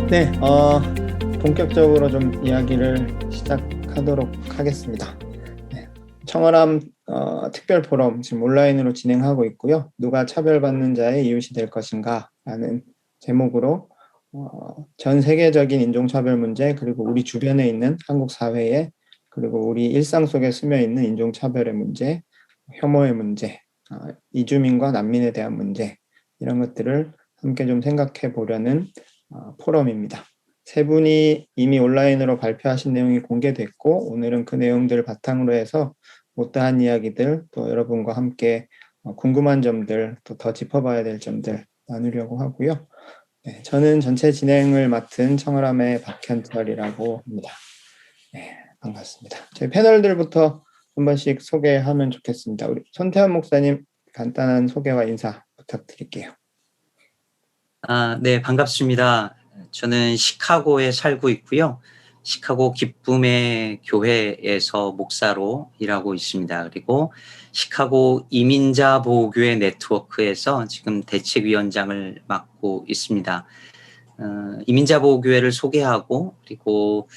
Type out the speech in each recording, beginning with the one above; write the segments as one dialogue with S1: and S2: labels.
S1: 네, 본격적으로 좀 이야기를 시작하도록 하겠습니다. 네, 청어람 특별 포럼 지금 온라인으로 진행하고 있고요. 누가 차별받는 자의 이웃이 될 것인가 라는 제목으로 전 세계적인 인종차별 문제, 그리고 우리 주변에 있는 한국 사회에, 그리고 우리 일상 속에 스며 있는 인종차별의 문제, 혐오의 문제, 이주민과 난민에 대한 문제, 이런 것들을 함께 좀 생각해 보려는 포럼입니다. 세 분이 이미 온라인으로 발표하신 내용이 공개됐고, 오늘은 그 내용들을 바탕으로 해서 못다한 이야기들, 또 여러분과 함께 궁금한 점들, 또 더 짚어봐야 될 점들 나누려고 하고요. 네, 저는 전체 진행을 맡은 청어람의 박현철이라고 합니다. 네, 반갑습니다. 저희 패널들부터 한 번씩 소개하면 좋겠습니다. 우리 손태환 목사님 간단한 소개와 인사 부탁드릴게요.
S2: 네, 반갑습니다. 저는 시카고에 살고 있고요. 시카고 기쁨의 교회에서 목사로 일하고 있습니다. 그리고 시카고 이민자 보호교회 네트워크에서 지금 대책위원장을 맡고 있습니다. 이민자 보호교회를 소개하고, 그리고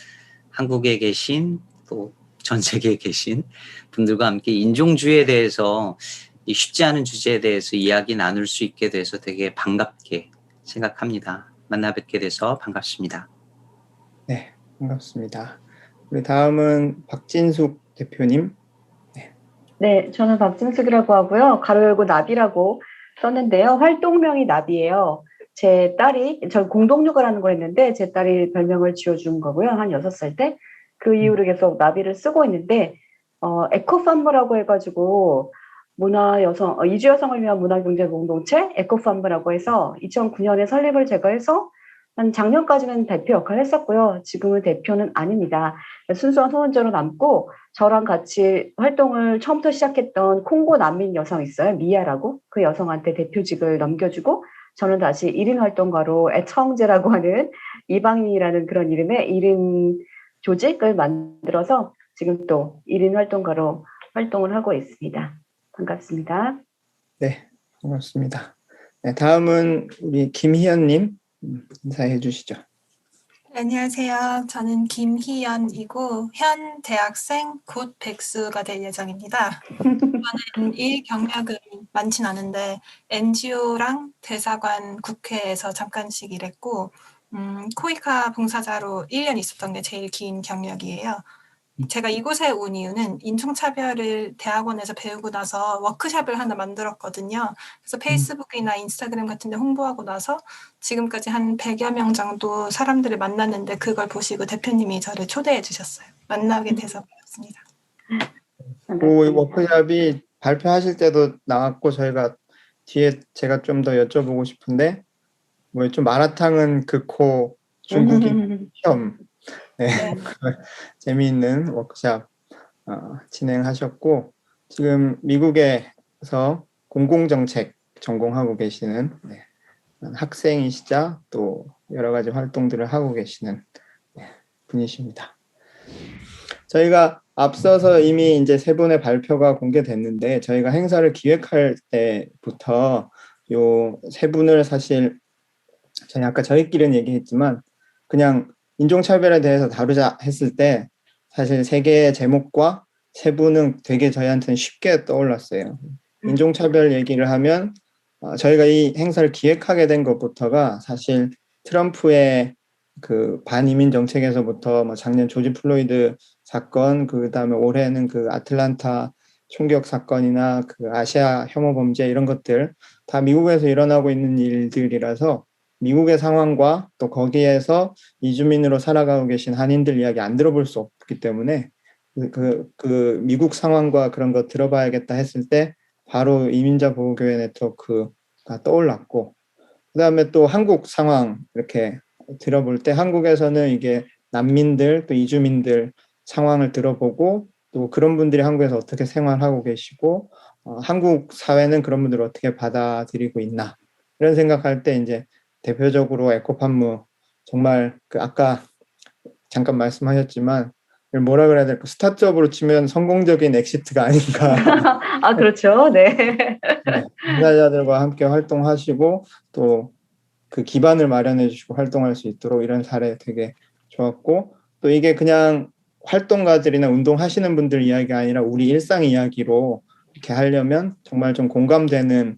S2: 한국에 계신 또 전 세계에 계신 분들과 함께 인종주의에 대해서, 이 쉽지 않은 주제에 대해서 이야기 나눌 수 있게 돼서 되게 반갑게 생각합니다. 만나 뵙게 돼서 반갑습니다.
S1: 네, 반갑습니다. 우리 다음은 박진숙 대표님.
S3: 네, 저는 박진숙이라고 하고요. 가로 열고 나비라고 썼는데요. 활동명이 나비예요. 제 딸이, 저 공동육아라는 걸 했는데 제 딸이 별명을 지어준 거고요. 한 6살 때. 그 이후로 계속 나비를 쓰고 있는데, 에코팜브라고 해가지고 이주 여성을 위한 문화경제 공동체 에코팜브라고 해서 2009년에 설립을 제가 해서 한 작년까지는 대표 역할을 했었고요. 지금은 대표는 아닙니다. 순수한 후원자로 남고, 저랑 같이 활동을 처음부터 시작했던 콩고 난민 여성 있어요. 미아라고. 그 여성한테 대표직을 넘겨주고, 저는 다시 1인 활동가로 애청제라고 하는 이방인이라는 그런 이름의 1인 조직을 만들어서 지금 또 1인 활동가로 활동을 하고 있습니다. 반갑습니다.
S1: 네, 반갑습니다. 네, 다음은 우리 김희연님 인사해 주시죠.
S4: 안녕하세요. 저는 김희연이고 현 대학생 곧 백수가 될 예정입니다. 저는 일 경력은 많진 않은데 NGO랑 대사관 국회에서 잠깐씩 일했고 코이카 봉사자로 1년 있었던 게 제일 긴 경력이에요. 제가 이곳에 온 이유는 인종차별을 대학원에서 배우고 나서 워크숍을 하나 만들었거든요. 그래서 페이스북이나 인스타그램 같은 데 홍보하고 나서 지금까지 한 100여 명 정도 사람들을 만났는데 그걸 보시고 대표님이 저를 초대해 주셨어요. 만나게 돼서 반갑습니다.
S1: 그 워크숍이 발표하실 때도 나왔고, 저희가 뒤에 제가 좀 더 여쭤보고 싶은데, 뭐였죠? 마라탕은 극호 중국인 시험. 네, 재미있는 워크숍 진행하셨고, 지금 미국에서 공공정책 전공하고 계시는 학생이시자 또 여러 가지 활동들을 하고 계시는 분이십니다. 저희가 앞서서 이미 이제 세 분의 발표가 공개됐는데, 저희가 행사를 기획할 때부터 요 세 분을 사실 저희 아까 저희끼리는 얘기했지만 그냥 인종차별에 대해서 다루자 했을 때 사실 세 개의 제목과 세 분은 되게 저희한테는 쉽게 떠올랐어요. 인종차별 얘기를 하면 저희가 이 행사를 기획하게 된 것부터가 사실 트럼프의 그 반이민 정책에서부터 뭐 작년 조지 플로이드 사건, 그 다음에 올해는 그 아틀란타 총격 사건이나 그 아시아 혐오 범죄, 이런 것들 다 미국에서 일어나고 있는 일들이라서 미국의 상황과 또 거기에서 이주민으로 살아가고 계신 한인들 이야기 안 들어볼 수 없기 때문에 그 미국 상황과 그런 거 들어봐야겠다 했을 때 바로 이민자 보호교회 네트워크가 떠올랐고, 그 다음에 또 한국 상황 이렇게 들어볼 때 한국에서는 이게 난민들 또 이주민들 상황을 들어보고, 또 그런 분들이 한국에서 어떻게 생활하고 계시고 한국 사회는 그런 분들을 어떻게 받아들이고 있나, 이런 생각할 때 이제 대표적으로 에코팜무, 정말 그 아까 잠깐 말씀하셨지만 뭐라 그래야 될까, 스타트업으로 치면 성공적인 엑시트가 아닌가.
S3: 그렇죠. 네.
S1: 네, 종사자들과 함께 활동하시고 또 그 기반을 마련해 주시고 활동할 수 있도록 이런 사례 되게 좋았고, 또 이게 그냥 활동가들이나 운동하시는 분들 이야기가 아니라 우리 일상 이야기로 이렇게 하려면 정말 좀 공감되는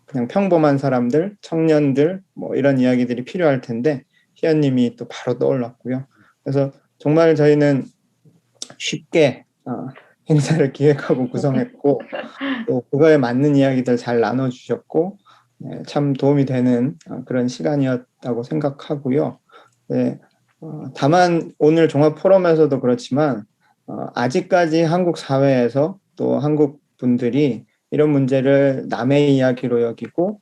S1: 그냥 평범한 사람들, 청년들 뭐 이런 이야기들이 필요할 텐데 희연님이 또 바로 떠올랐고요. 그래서 정말 저희는 쉽게 행사를 기획하고 구성했고 또 그거에 맞는 이야기들 잘 나눠주셨고 참 도움이 되는 그런 시간이었다고 생각하고요. 네, 다만 오늘 종합 포럼에서도 그렇지만 아직까지 한국 사회에서 또 한국 분들이 이런 문제를 남의 이야기로 여기고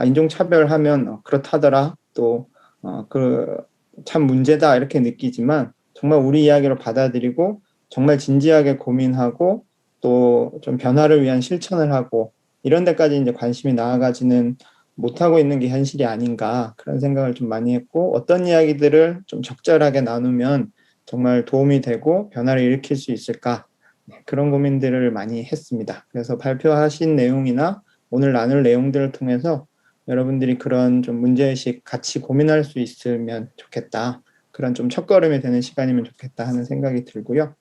S1: 인종차별하면 그렇다더라 또 참 문제다 이렇게 느끼지만 정말 우리 이야기로 받아들이고 정말 진지하게 고민하고 또 좀 변화를 위한 실천을 하고 이런 데까지 이제 관심이 나아가지는 못하고 있는 게 현실이 아닌가 그런 생각을 좀 많이 했고 어떤 이야기들을 좀 적절하게 나누면 정말 도움이 되고 변화를 일으킬 수 있을까 그런 고민들을 많이 했습니다. 그래서 발표하신 내용이나 오늘 나눌 내용들을 통해서 여러분들이 그런 좀 문제의식 같이 고민할 수 있으면 좋겠다. 그런 좀 첫걸음이 되는 시간이면 좋겠다 하는 생각이 들고요.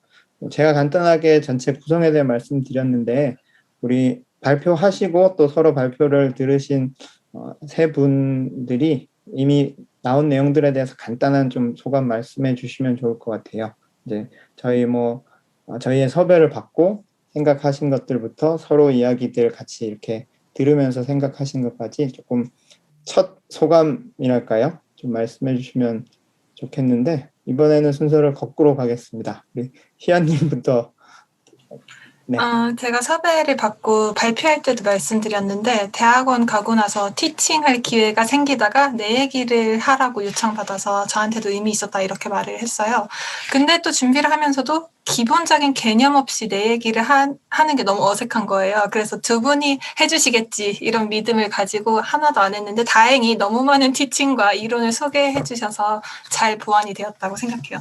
S1: 제가 간단하게 전체 구성에 대해 말씀드렸는데 우리 발표하시고 또 서로 발표를 들으신 세 분들이 이미 나온 내용들에 대해서 간단한 좀 소감 말씀해 주시면 좋을 것 같아요. 이제 저희의 섭외를 받고 생각하신 것들부터 서로 이야기들 같이 이렇게 들으면서 생각하신 것까지 조금 첫 소감이랄까요? 좀 말씀해 주시면 좋겠는데 이번에는 순서를 거꾸로 가겠습니다. 우리 희연님부터. 네.
S4: 제가 섭외를 받고 발표할 때도 말씀드렸는데 대학원 가고 나서 티칭할 기회가 생기다가 내 얘기를 하라고 요청받아서 저한테도 의미 있었다 이렇게 말을 했어요. 근데 또 준비를 하면서도 기본적인 개념 없이 내 얘기를 하는 게 너무 어색한 거예요. 그래서 두 분이 해주시겠지 이런 믿음을 가지고 하나도 안 했는데 다행히 너무 많은 티칭과 이론을 소개해 주셔서 잘 보완이 되었다고 생각해요.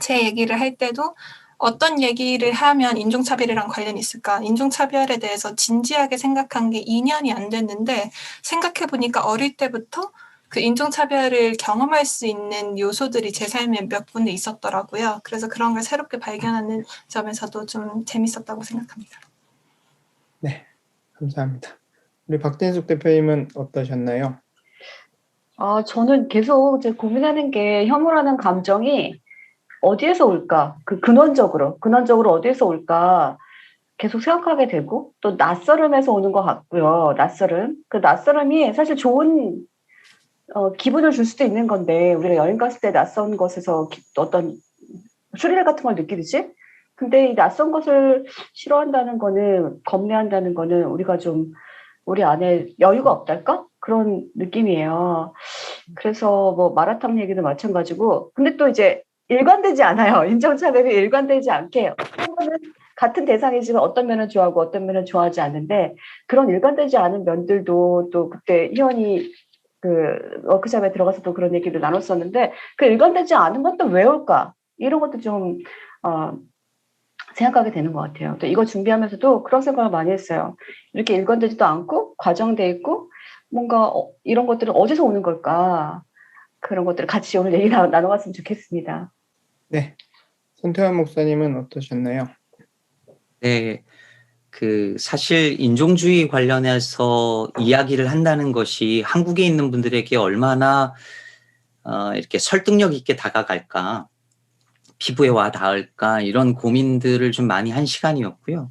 S4: 제 얘기를 할 때도 어떤 얘기를 하면 인종차별이랑 관련이 있을까? 인종차별에 대해서 진지하게 생각한 게 2년이 안 됐는데 생각해보니까 어릴 때부터 그 인종차별을 경험할 수 있는 요소들이 제 삶에 몇 군데 있었더라고요. 그래서 그런 걸 새롭게 발견하는 점에서도 좀 재밌었다고 생각합니다.
S1: 네, 감사합니다. 우리 박진숙 대표님은 어떠셨나요?
S3: 저는 계속 이제 고민하는 게 혐오라는 감정이 어디에서 올까? 근원적으로 어디에서 올까? 계속 생각하게 되고, 또 낯설음에서 오는 것 같고요. 낯설음. 그 낯설음이 사실 좋은, 기분을 줄 수도 있는 건데, 우리가 여행 갔을 때 낯선 것에서 어떤 스릴 같은 걸 느끼듯이? 근데 이 낯선 것을 싫어한다는 거는, 겁내한다는 거는 우리가 좀, 우리 안에 여유가 없달까? 그런 느낌이에요. 그래서 뭐 마라탕 얘기도 마찬가지고, 근데 또 이제 일관되지 않아요. 인종차별이 일관되지 않게 어떤 면은 같은 대상이지만 어떤 면은 좋아하고 어떤 면은 좋아하지 않는데 그런 일관되지 않은 면들도 또 그때 희연이 그 워크숍에 들어가서 또 그런 얘기를 나눴었는데 그 일관되지 않은 것도 왜 올까? 이런 것도 좀 생각하게 되는 것 같아요. 또 이거 준비하면서도 그런 생각을 많이 했어요. 이렇게 일관되지도 않고 과정돼 있고 뭔가 이런 것들은 어디서 오는 걸까? 그런 것들을 같이 오늘 얘기 나눠봤으면 좋겠습니다.
S1: 네, 손태환 목사님은 어떠셨나요?
S2: 네, 사실 인종주의 관련해서 이야기를 한다는 것이 한국에 있는 분들에게 얼마나 이렇게 설득력 있게 다가갈까, 피부에 와 닿을까 이런 고민들을 좀 많이 한 시간이었고요.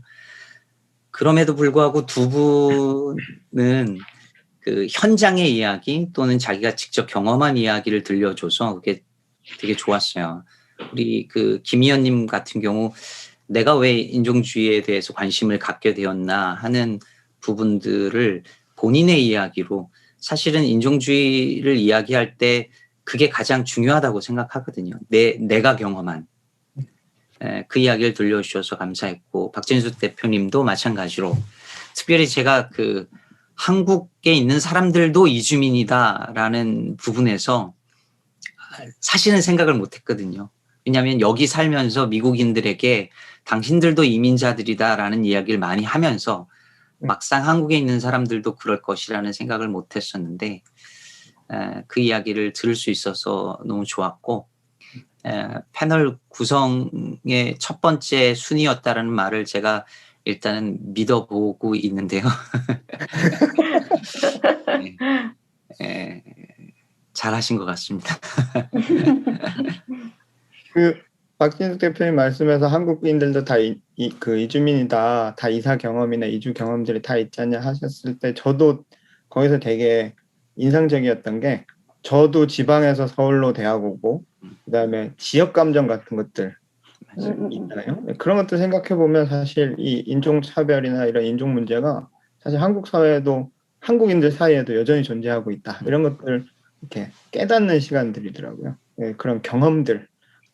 S2: 그럼에도 불구하고 두 분은 그 현장의 이야기 또는 자기가 직접 경험한 이야기를 들려줘서 그게 되게 좋았어요. 우리 김희연님 같은 경우 내가 왜 인종주의에 대해서 관심을 갖게 되었나 하는 부분들을 본인의 이야기로 사실은 인종주의를 이야기할 때 그게 가장 중요하다고 생각하거든요. 내가 경험한 그 이야기를 들려주셔서 감사했고 박진수 대표님도 마찬가지로 특별히 제가 한국에 있는 사람들도 이주민이다라는 부분에서 사실은 생각을 못했거든요. 왜냐하면 여기 살면서 미국인들에게 당신들도 이민자들이다라는 이야기를 많이 하면서 막상 한국에 있는 사람들도 그럴 것이라는 생각을 못 했었는데 그 이야기를 들을 수 있어서 너무 좋았고 패널 구성의 첫 번째 순위였다라는 말을 제가 일단은 믿어보고 있는데요. 잘하신 것 같습니다.
S1: 박진숙 대표님 말씀에서 한국인들도 다 이주민이다, 다 이사 경험이나 이주 경험들이 다 있지 않냐 하셨을 때 저도 거기서 되게 인상적이었던 게 저도 지방에서 서울로 대학 오고 그다음에 지역 감정 같은 것들 있잖아요. 그런 것들 생각해 보면 사실 이 인종 차별이나 이런 인종 문제가 사실 한국 사회에도 한국인들 사이에도 여전히 존재하고 있다. 이런 것들 이렇게 깨닫는 시간들이더라고요. 그런 경험들,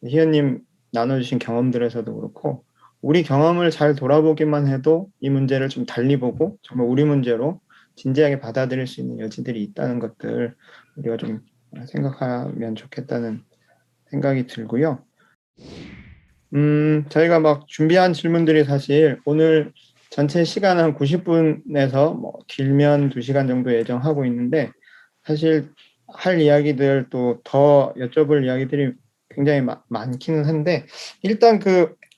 S1: 희연님 나눠주신 경험들에서도 그렇고 우리 경험을 잘 돌아보기만 해도 이 문제를 좀 달리 보고 정말 우리 문제로 진지하게 받아들일 수 있는 여지들이 있다는 것들 우리가 좀 생각하면 좋겠다는 생각이 들고요. 저희가 막 준비한 질문들이 사실 오늘 전체 시간 한 90분에서 뭐 길면 2시간 정도 예정하고 있는데 사실 할 이야기들 또 더 여쭤볼 이야기들이 굉장히 많기는 한데 일단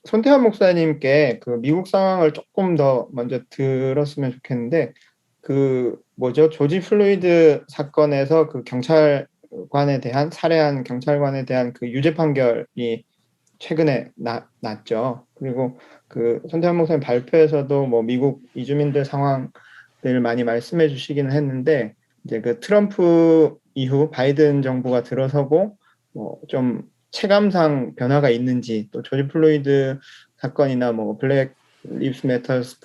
S1: 손태환 목사님께 미국 상황을 조금 더 먼저 들었으면 좋겠는데 조지 플로이드 사건에서 경찰관에 대한 살해한 경찰관에 대한 유죄 판결이 최근에 났죠. 그리고 손태환 목사님 발표에서도 뭐 미국 이주민들 상황을 많이 말씀해 주시기는 했는데 이제 트럼프 이후 바이든 정부가 들어서고 뭐 좀 체감상 변화가 있는지 또 조지 플로이드 사건이나 뭐 블랙 리브스 매터스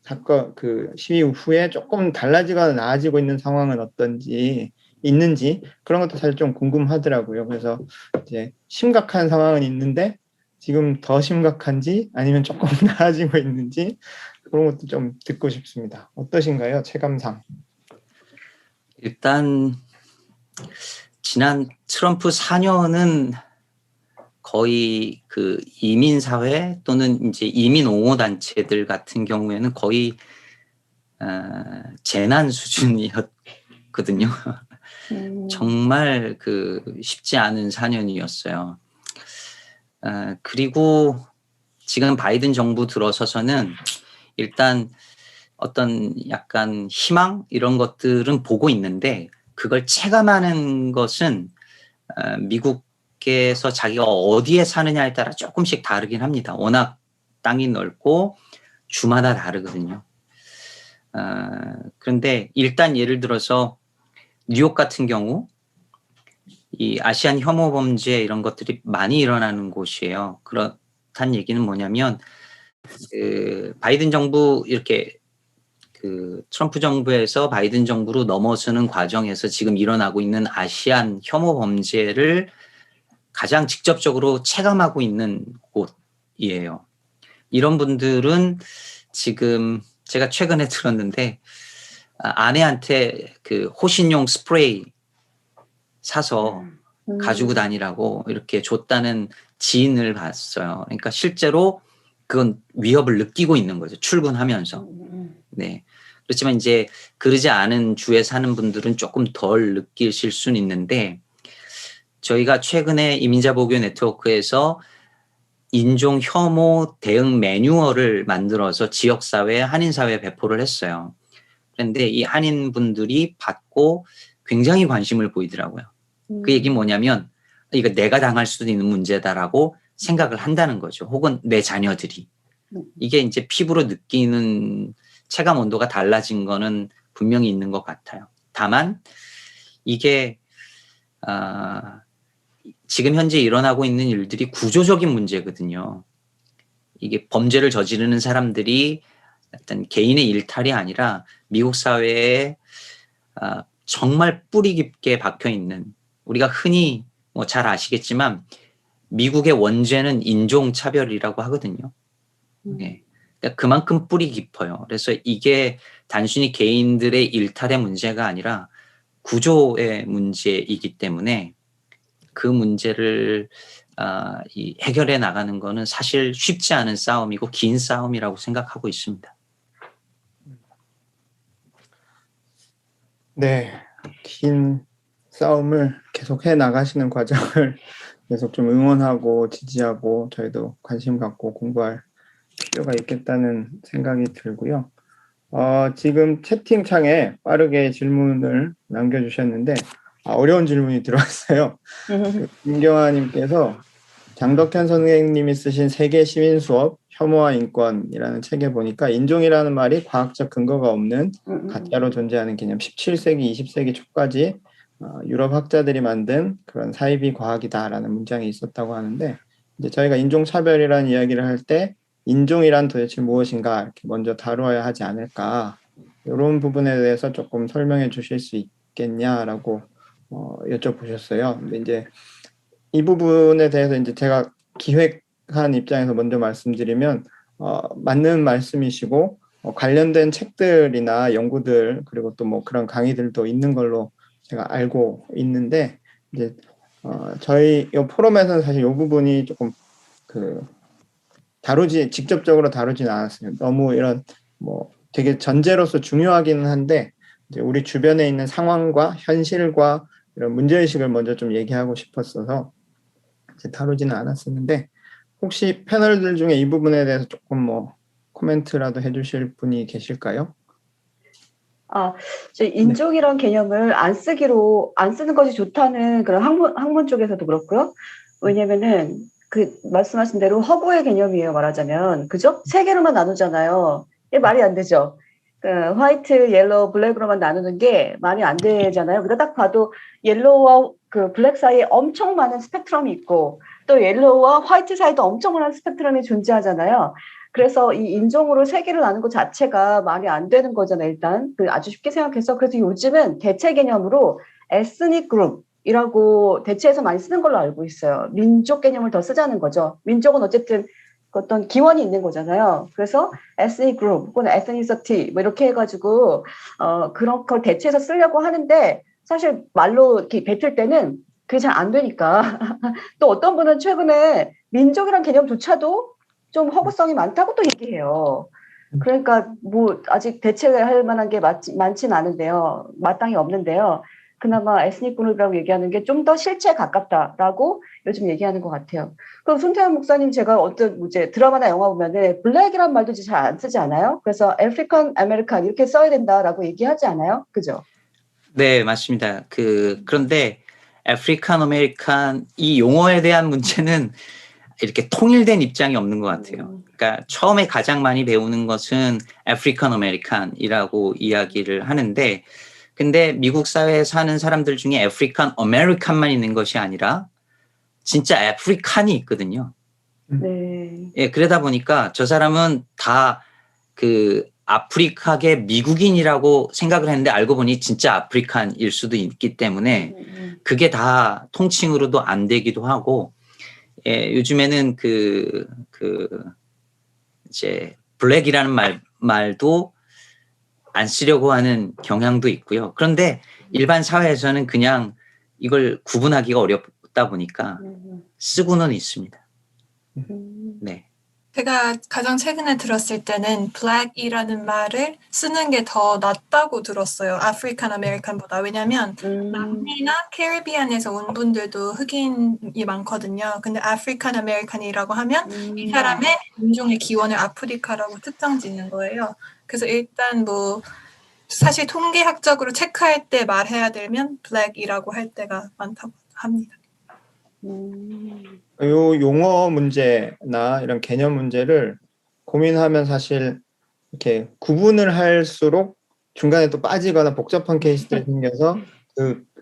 S1: 사건 시위 후에 조금 달라지거나 나아지고 있는 상황은 어떤지 있는지 그런 것도 사실 좀 궁금하더라고요. 그래서 이제 심각한 상황은 있는데 지금 더 심각한지 아니면 조금 나아지고 있는지 그런 것도 좀 듣고 싶습니다. 어떠신가요? 체감상.
S2: 일단 지난 트럼프 4년은 거의 이민 사회 또는 이제 이민 옹호 단체들 같은 경우에는 거의 재난 수준이었거든요. 정말 쉽지 않은 4년이었어요. 그리고 지금 바이든 정부 들어서서는 일단 어떤 약간 희망 이런 것들은 보고 있는데 그걸 체감하는 것은 미국에서 자기가 어디에 사느냐에 따라 조금씩 다르긴 합니다. 워낙 땅이 넓고 주마다 다르거든요. 그런데 일단 예를 들어서 뉴욕 같은 경우 이 아시안 혐오 범죄 이런 것들이 많이 일어나는 곳이에요. 그렇다는 얘기는 뭐냐면 바이든 정부 이렇게 트럼프 정부에서 바이든 정부로 넘어서는 과정에서 지금 일어나고 있는 아시안 혐오 범죄를 가장 직접적으로 체감하고 있는 곳이에요. 이런 분들은 지금 제가 최근에 들었는데 아내한테 호신용 스프레이 사서 가지고 다니라고 이렇게 줬다는 지인을 봤어요. 그러니까 실제로 그건 위협을 느끼고 있는 거죠. 출근하면서. 네. 그렇지만 이제 그러지 않은 주에 사는 분들은 조금 덜 느끼실 수는 있는데 저희가 최근에 이민자 보교 네트워크에서 인종 혐오 대응 매뉴얼을 만들어서 지역사회, 한인사회에 배포를 했어요. 그런데 이 한인분들이 받고 굉장히 관심을 보이더라고요. 그 얘기는 뭐냐면 이거 내가 당할 수도 있는 문제다라고 생각을 한다는 거죠. 혹은 내 자녀들이. 이게 이제 피부로 느끼는 체감 온도가 달라진 거는 분명히 있는 것 같아요. 다만 이게 지금 현재 일어나고 있는 일들이 구조적인 문제거든요. 이게 범죄를 저지르는 사람들이 어떤 개인의 일탈이 아니라 미국 사회에 정말 뿌리 깊게 박혀 있는 우리가 흔히 뭐 잘 아시겠지만 미국의 원죄는 인종차별이라고 하거든요. 네. 그러니까 그만큼 뿌리 깊어요. 그래서 이게 단순히 개인들의 일탈의 문제가 아니라 구조의 문제이기 때문에 그 문제를 해결해 나가는 거는 사실 쉽지 않은 싸움이고 긴 싸움이라고 생각하고 있습니다.
S1: 네, 긴 싸움을 계속 해 나가시는 과정을 계속 좀 응원하고 지지하고 저희도 관심 갖고 공부할 필요가 있겠다는 생각이 들고요. 지금 채팅창에 빠르게 질문을 남겨주셨는데 어려운 질문이 들어왔어요. 김경아님께서 장덕현 선생님이 쓰신 세계 시민 수업 혐오와 인권이라는 책에 보니까 인종이라는 말이 과학적 근거가 없는 가짜로 존재하는 개념 17세기, 20세기 초까지 유럽 학자들이 만든 그런 사이비 과학이다라는 문장이 있었다고 하는데 이제 저희가 인종차별이라는 이야기를 할 때 인종이란 도대체 무엇인가 이렇게 먼저 다루어야 하지 않을까 이런 부분에 대해서 조금 설명해 주실 수 있겠냐라고 여쭤보셨어요. 근데 이제 이 부분에 대해서 이제 제가 기획한 입장에서 먼저 말씀드리면 맞는 말씀이시고 관련된 책들이나 연구들 그리고 또 뭐 그런 강의들도 있는 걸로 제가 알고 있는데 이제 저희 이 포럼에서는 사실 이 부분이 조금 직접적으로 다루진 않았어요. 너무 이런 뭐 되게 전제로서 중요하기는 한데 이제 우리 주변에 있는 상황과 현실과 이런 문제의식을 먼저 좀 얘기하고 싶었어서 이제 다루지는 않았었는데 혹시 패널들 중에 이 부분에 대해서 조금 뭐 코멘트라도 해주실 분이 계실까요?
S3: 저 인종이란 개념을 안 쓰는 것이 좋다는 그런 학문 쪽에서도 그렇고요. 왜냐면은 말씀하신 대로 허구의 개념이에요, 말하자면. 그죠? 세 개로만 나누잖아요. 이게 말이 안 되죠. 화이트, 옐로우, 블랙으로만 나누는 게 말이 안 되잖아요. 그러니까 딱 봐도 옐로우와 블랙 사이에 엄청 많은 스펙트럼이 있고 또 옐로우와 화이트 사이도 엄청 많은 스펙트럼이 존재하잖아요. 그래서 이 인종으로 세 개를 나눈 것 자체가 말이 안 되는 거잖아요, 일단. 아주 쉽게 생각해서. 그래서 요즘은 대체 개념으로 에스닉 그룹이라고 대체해서 많이 쓰는 걸로 알고 있어요. 민족 개념을 더 쓰자는 거죠. 민족은 어쨌든 어떤 기원이 있는 거잖아요. 그래서 에스닉 그룹 혹은 에스니시티 뭐 이렇게 해가지고 그런 걸 대체해서 쓰려고 하는데 사실 말로 이렇게 뱉을 때는 그게 잘 안 되니까 또 어떤 분은 최근에 민족이란 개념조차도 좀 허구성이 많다고 또 얘기해요. 그러니까 뭐 아직 대체할 만한 게 많진 않은데요. 마땅히 없는데요. 그나마 에스닉 그룹이라고 얘기하는 게 좀 더 실체에 가깝다라고 요즘 얘기하는 것 같아요. 그럼 손태현 목사님 제가 어떤 이제 드라마나 영화 보면은 블랙이란 말도 잘 안 쓰지 않아요? 그래서 아프리칸 아메리칸 이렇게 써야 된다라고 얘기하지 않아요? 그죠?
S2: 네, 맞습니다. 그런데 아프리칸 아메리칸 이 용어에 대한 문제는 이렇게 통일된 입장이 없는 것 같아요. 그러니까 처음에 가장 많이 배우는 것은 아프리칸 아메리칸이라고 이야기를 하는데 근데 미국 사회에 사는 사람들 중에 아프리칸 아메리칸만 있는 것이 아니라 진짜 아프리칸이 있거든요.
S3: 네.
S2: 예, 그러다 보니까 저 사람은 다 아프리카계 미국인이라고 생각을 했는데 알고 보니 진짜 아프리칸일 수도 있기 때문에 그게 다 통칭으로도 안 되기도 하고 예, 요즘에는 이제 블랙이라는 말도 안 쓰려고 하는 경향도 있고요. 그런데 일반 사회에서는 그냥 이걸 구분하기가 어렵다 보니까 쓰고는 있습니다. 네.
S4: 제가 가장 최근에 들었을 때는 black이라는 말을 쓰는 게 더 낫다고 들었어요. 아프리칸 아메리칸보다. 왜냐면 남미나 캐리비안에서 온 분들도 흑인이 많거든요. 근데 아프리칸 아메리칸이라고 하면 이 사람의 인종의 기원을 아프리카라고 특정 짓는 거예요. 그래서 일단 뭐 사실 통계학적으로 체크할 때 말해야 되면 black이라고 할 때가 많다고 합니다.
S1: 요 용어 문제나 이런 개념 문제를 고민하면 사실 이렇게 구분을 할수록 중간에 또 빠지거나 복잡한 케이스들이 생겨서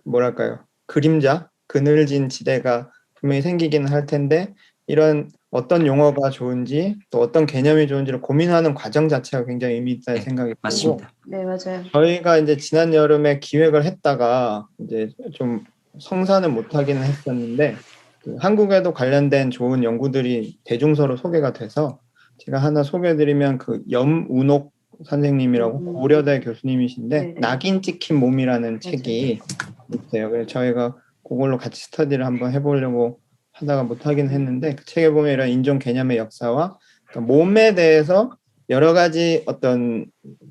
S1: 뭐랄까요, 그늘진 지대가 분명히 생기기는 할 텐데 이런 어떤 용어가 좋은지 또 어떤 개념이 좋은지를 고민하는 과정 자체가 굉장히 의미 있다는 생각이 들고
S2: 맞습니다.
S3: 네, 맞아요.
S1: 저희가 이제 지난 여름에 기획을 했다가 이제 좀 성사는 못하기는 했었는데 한국에도 관련된 좋은 연구들이 대중서로 소개가 돼서 제가 하나 소개해드리면 염운옥 선생님이라고 고려대 교수님이신데
S3: 네네.
S1: 낙인 찍힌 몸이라는 책이 있어요. 그래서 저희가 그걸로 같이 스터디를 한번 해보려고 하다가 못하긴 했는데 그 책에 보면 이런 인종 개념의 역사와 그러니까 몸에 대해서 여러 가지 어떤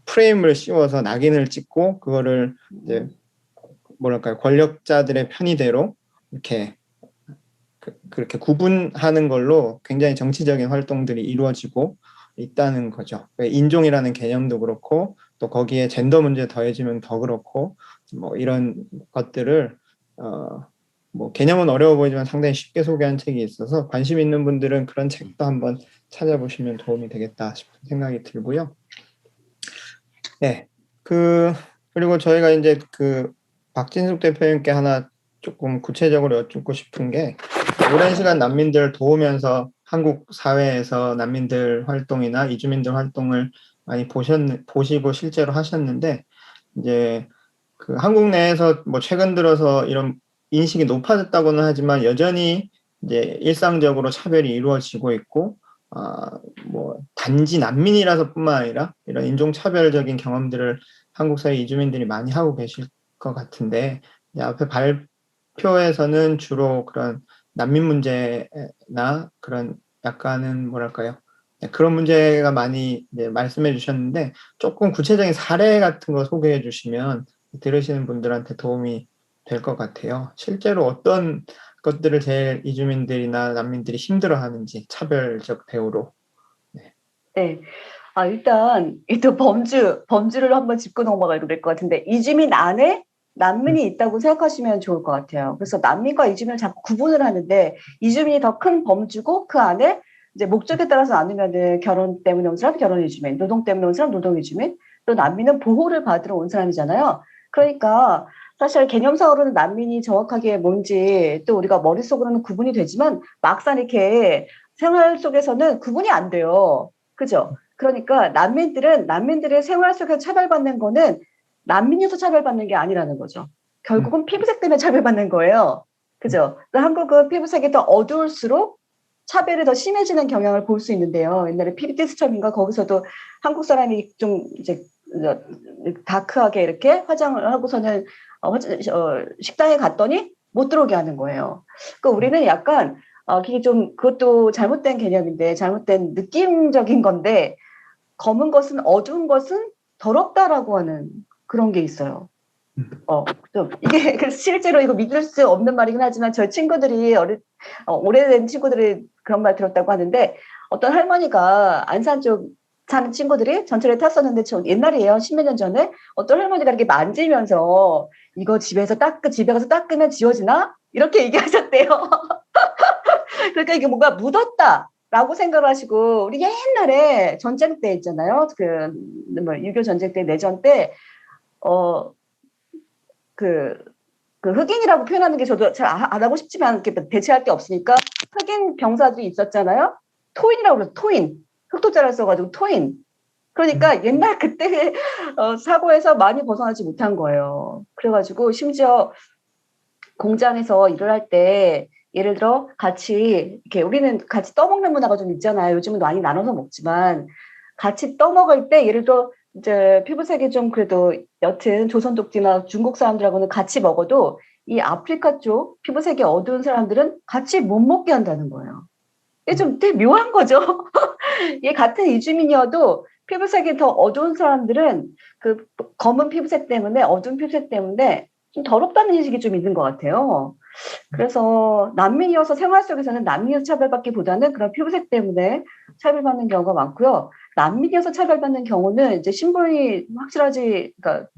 S1: 프레임을 씌워서 낙인을 찍고 그거를 이제 뭐랄까요, 권력자들의 편의대로 이렇게 그렇게 구분하는 걸로 굉장히 정치적인 활동들이 이루어지고 있다는 거죠. 인종이라는 개념도 그렇고 또 거기에 젠더 문제 더해지면 더 그렇고 뭐 이런 것들을 뭐 개념은 어려워 보이지만 상당히 쉽게 소개한 책이 있어서 관심 있는 분들은 그런 책도 한번 찾아보시면 도움이 되겠다 싶은 생각이 들고요. 네, 그리고 저희가 이제 박진숙 대표님께 하나 조금 구체적으로 여쭙고 싶은 게, 오랜 시간 난민들 도우면서 한국 사회에서 난민들 활동이나 이주민들 활동을 많이 보시고 실제로 하셨는데, 이제 한국 내에서 뭐 최근 들어서 이런 인식이 높아졌다고는 하지만 여전히 이제 일상적으로 차별이 이루어지고 있고, 뭐 단지 난민이라서뿐만 아니라 이런 인종차별적인 경험들을 한국 사회 이주민들이 많이 하고 계실 것 같은데, 앞에 발표에서는 주로 그런 난민 문제나 그런 약간은 뭐랄까요, 그런 문제가 많이 이제 말씀해 주셨는데, 조금 구체적인 사례 같은 거 소개해 주시면 들으시는 분들한테 도움이 될 것 같아요. 실제로 어떤 것들을 제일 이주민들이나 난민들이 힘들어하는지, 차별적 대우로.
S3: 네. 일단 또 범주를 한번 짚고 넘어가야 될 것 같은데, 이주민 안에 난민이 있다고 생각하시면 좋을 것 같아요. 그래서 난민과 이주민을 자꾸 구분을 하는데, 이주민이 더 큰 범주고 그 안에 이제 목적에 따라서 나누면은 결혼 때문에 온 사람 결혼 이주민, 노동 때문에 온 사람 노동 이주민, 또 난민은 보호를 받으러 온 사람이잖아요. 그러니까 사실 개념상으로는 난민이 정확하게 뭔지 또 우리가 머릿속으로는 구분이 되지만 막상 이렇게 생활 속에서는 구분이 안 돼요. 그죠? 그러니까 난민들의 생활 속에서 차별받는 거는 난민이어서 차별받는 게 아니라는 거죠. 결국은 피부색 때문에 차별받는 거예요. 그죠? 한국은 피부색이 더 어두울수록 차별이 더 심해지는 경향을 볼 수 있는데요. 옛날에 피비티스첩인가 거기서도 한국 사람이 좀 이제 다크하게 이렇게 화장을 하고서는 식당에 갔더니 못 들어오게 하는 거예요. 그러니까 우리는 약간 그게 좀 그것도 잘못된 개념인데, 잘못된 느낌적인 건데, 검은 것은 어두운 것은 더럽다라고 하는 그런 게 있어요. 좀 이게 실제로 이거 믿을 수 없는 말이긴 하지만 저희 친구들이 오래된 친구들이 그런 말 들었다고 하는데, 어떤 할머니가 안산 쪽 사는 친구들이 전철에 탔었는데, 옛날이에요. 십몇 년 전에 어떤 할머니가 이렇게 만지면서 이거 집에 가서 닦으면 지워지나? 이렇게 얘기하셨대요. 그러니까 이게 뭔가 묻었다라고 생각을 하시고, 우리 옛날에 전쟁 때 있잖아요. 6.25 전쟁 때, 내전 때, 흑인이라고 표현하는 게 저도 잘 안 하고 싶지만 대체할 게 없으니까 흑인 병사들이 있었잖아요. 토인이라고 그래서 토인. 흑토자를 써가지고 토인. 그러니까 옛날 그때 사고에서 많이 벗어나지 못한 거예요. 그래가지고 심지어 공장에서 일을 할 때 예를 들어 이렇게 우리는 같이 떠먹는 문화가 좀 있잖아요. 요즘은 많이 나눠서 먹지만 같이 떠먹을 때 예를 들어 이제 피부색이 좀 그래도 옅은 조선 독지나 중국 사람들하고는 같이 먹어도 이 아프리카 쪽 피부색이 어두운 사람들은 같이 못 먹게 한다는 거예요. 이게 좀 되게 묘한 거죠. 이 같은 이주민이어도 피부색이 더 어두운 사람들은 검은 피부색 때문에, 어두운 피부색 때문에 좀 더럽다는 인식이 좀 있는 것 같아요. 그래서 난민이어서 생활 속에서는 난민이어서 차별받기보다는 그런 피부색 때문에 차별받는 경우가 많고요. 난민이어서 차별받는 경우는 이제 신분이 확실하지, 그러니까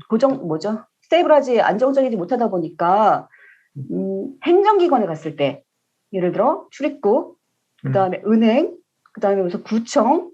S3: 스테이블하지, 안정적이지 못하다 보니까 행정기관에 갔을 때, 예를 들어 출입국, 그다음에 은행, 그다음에 무슨 구청,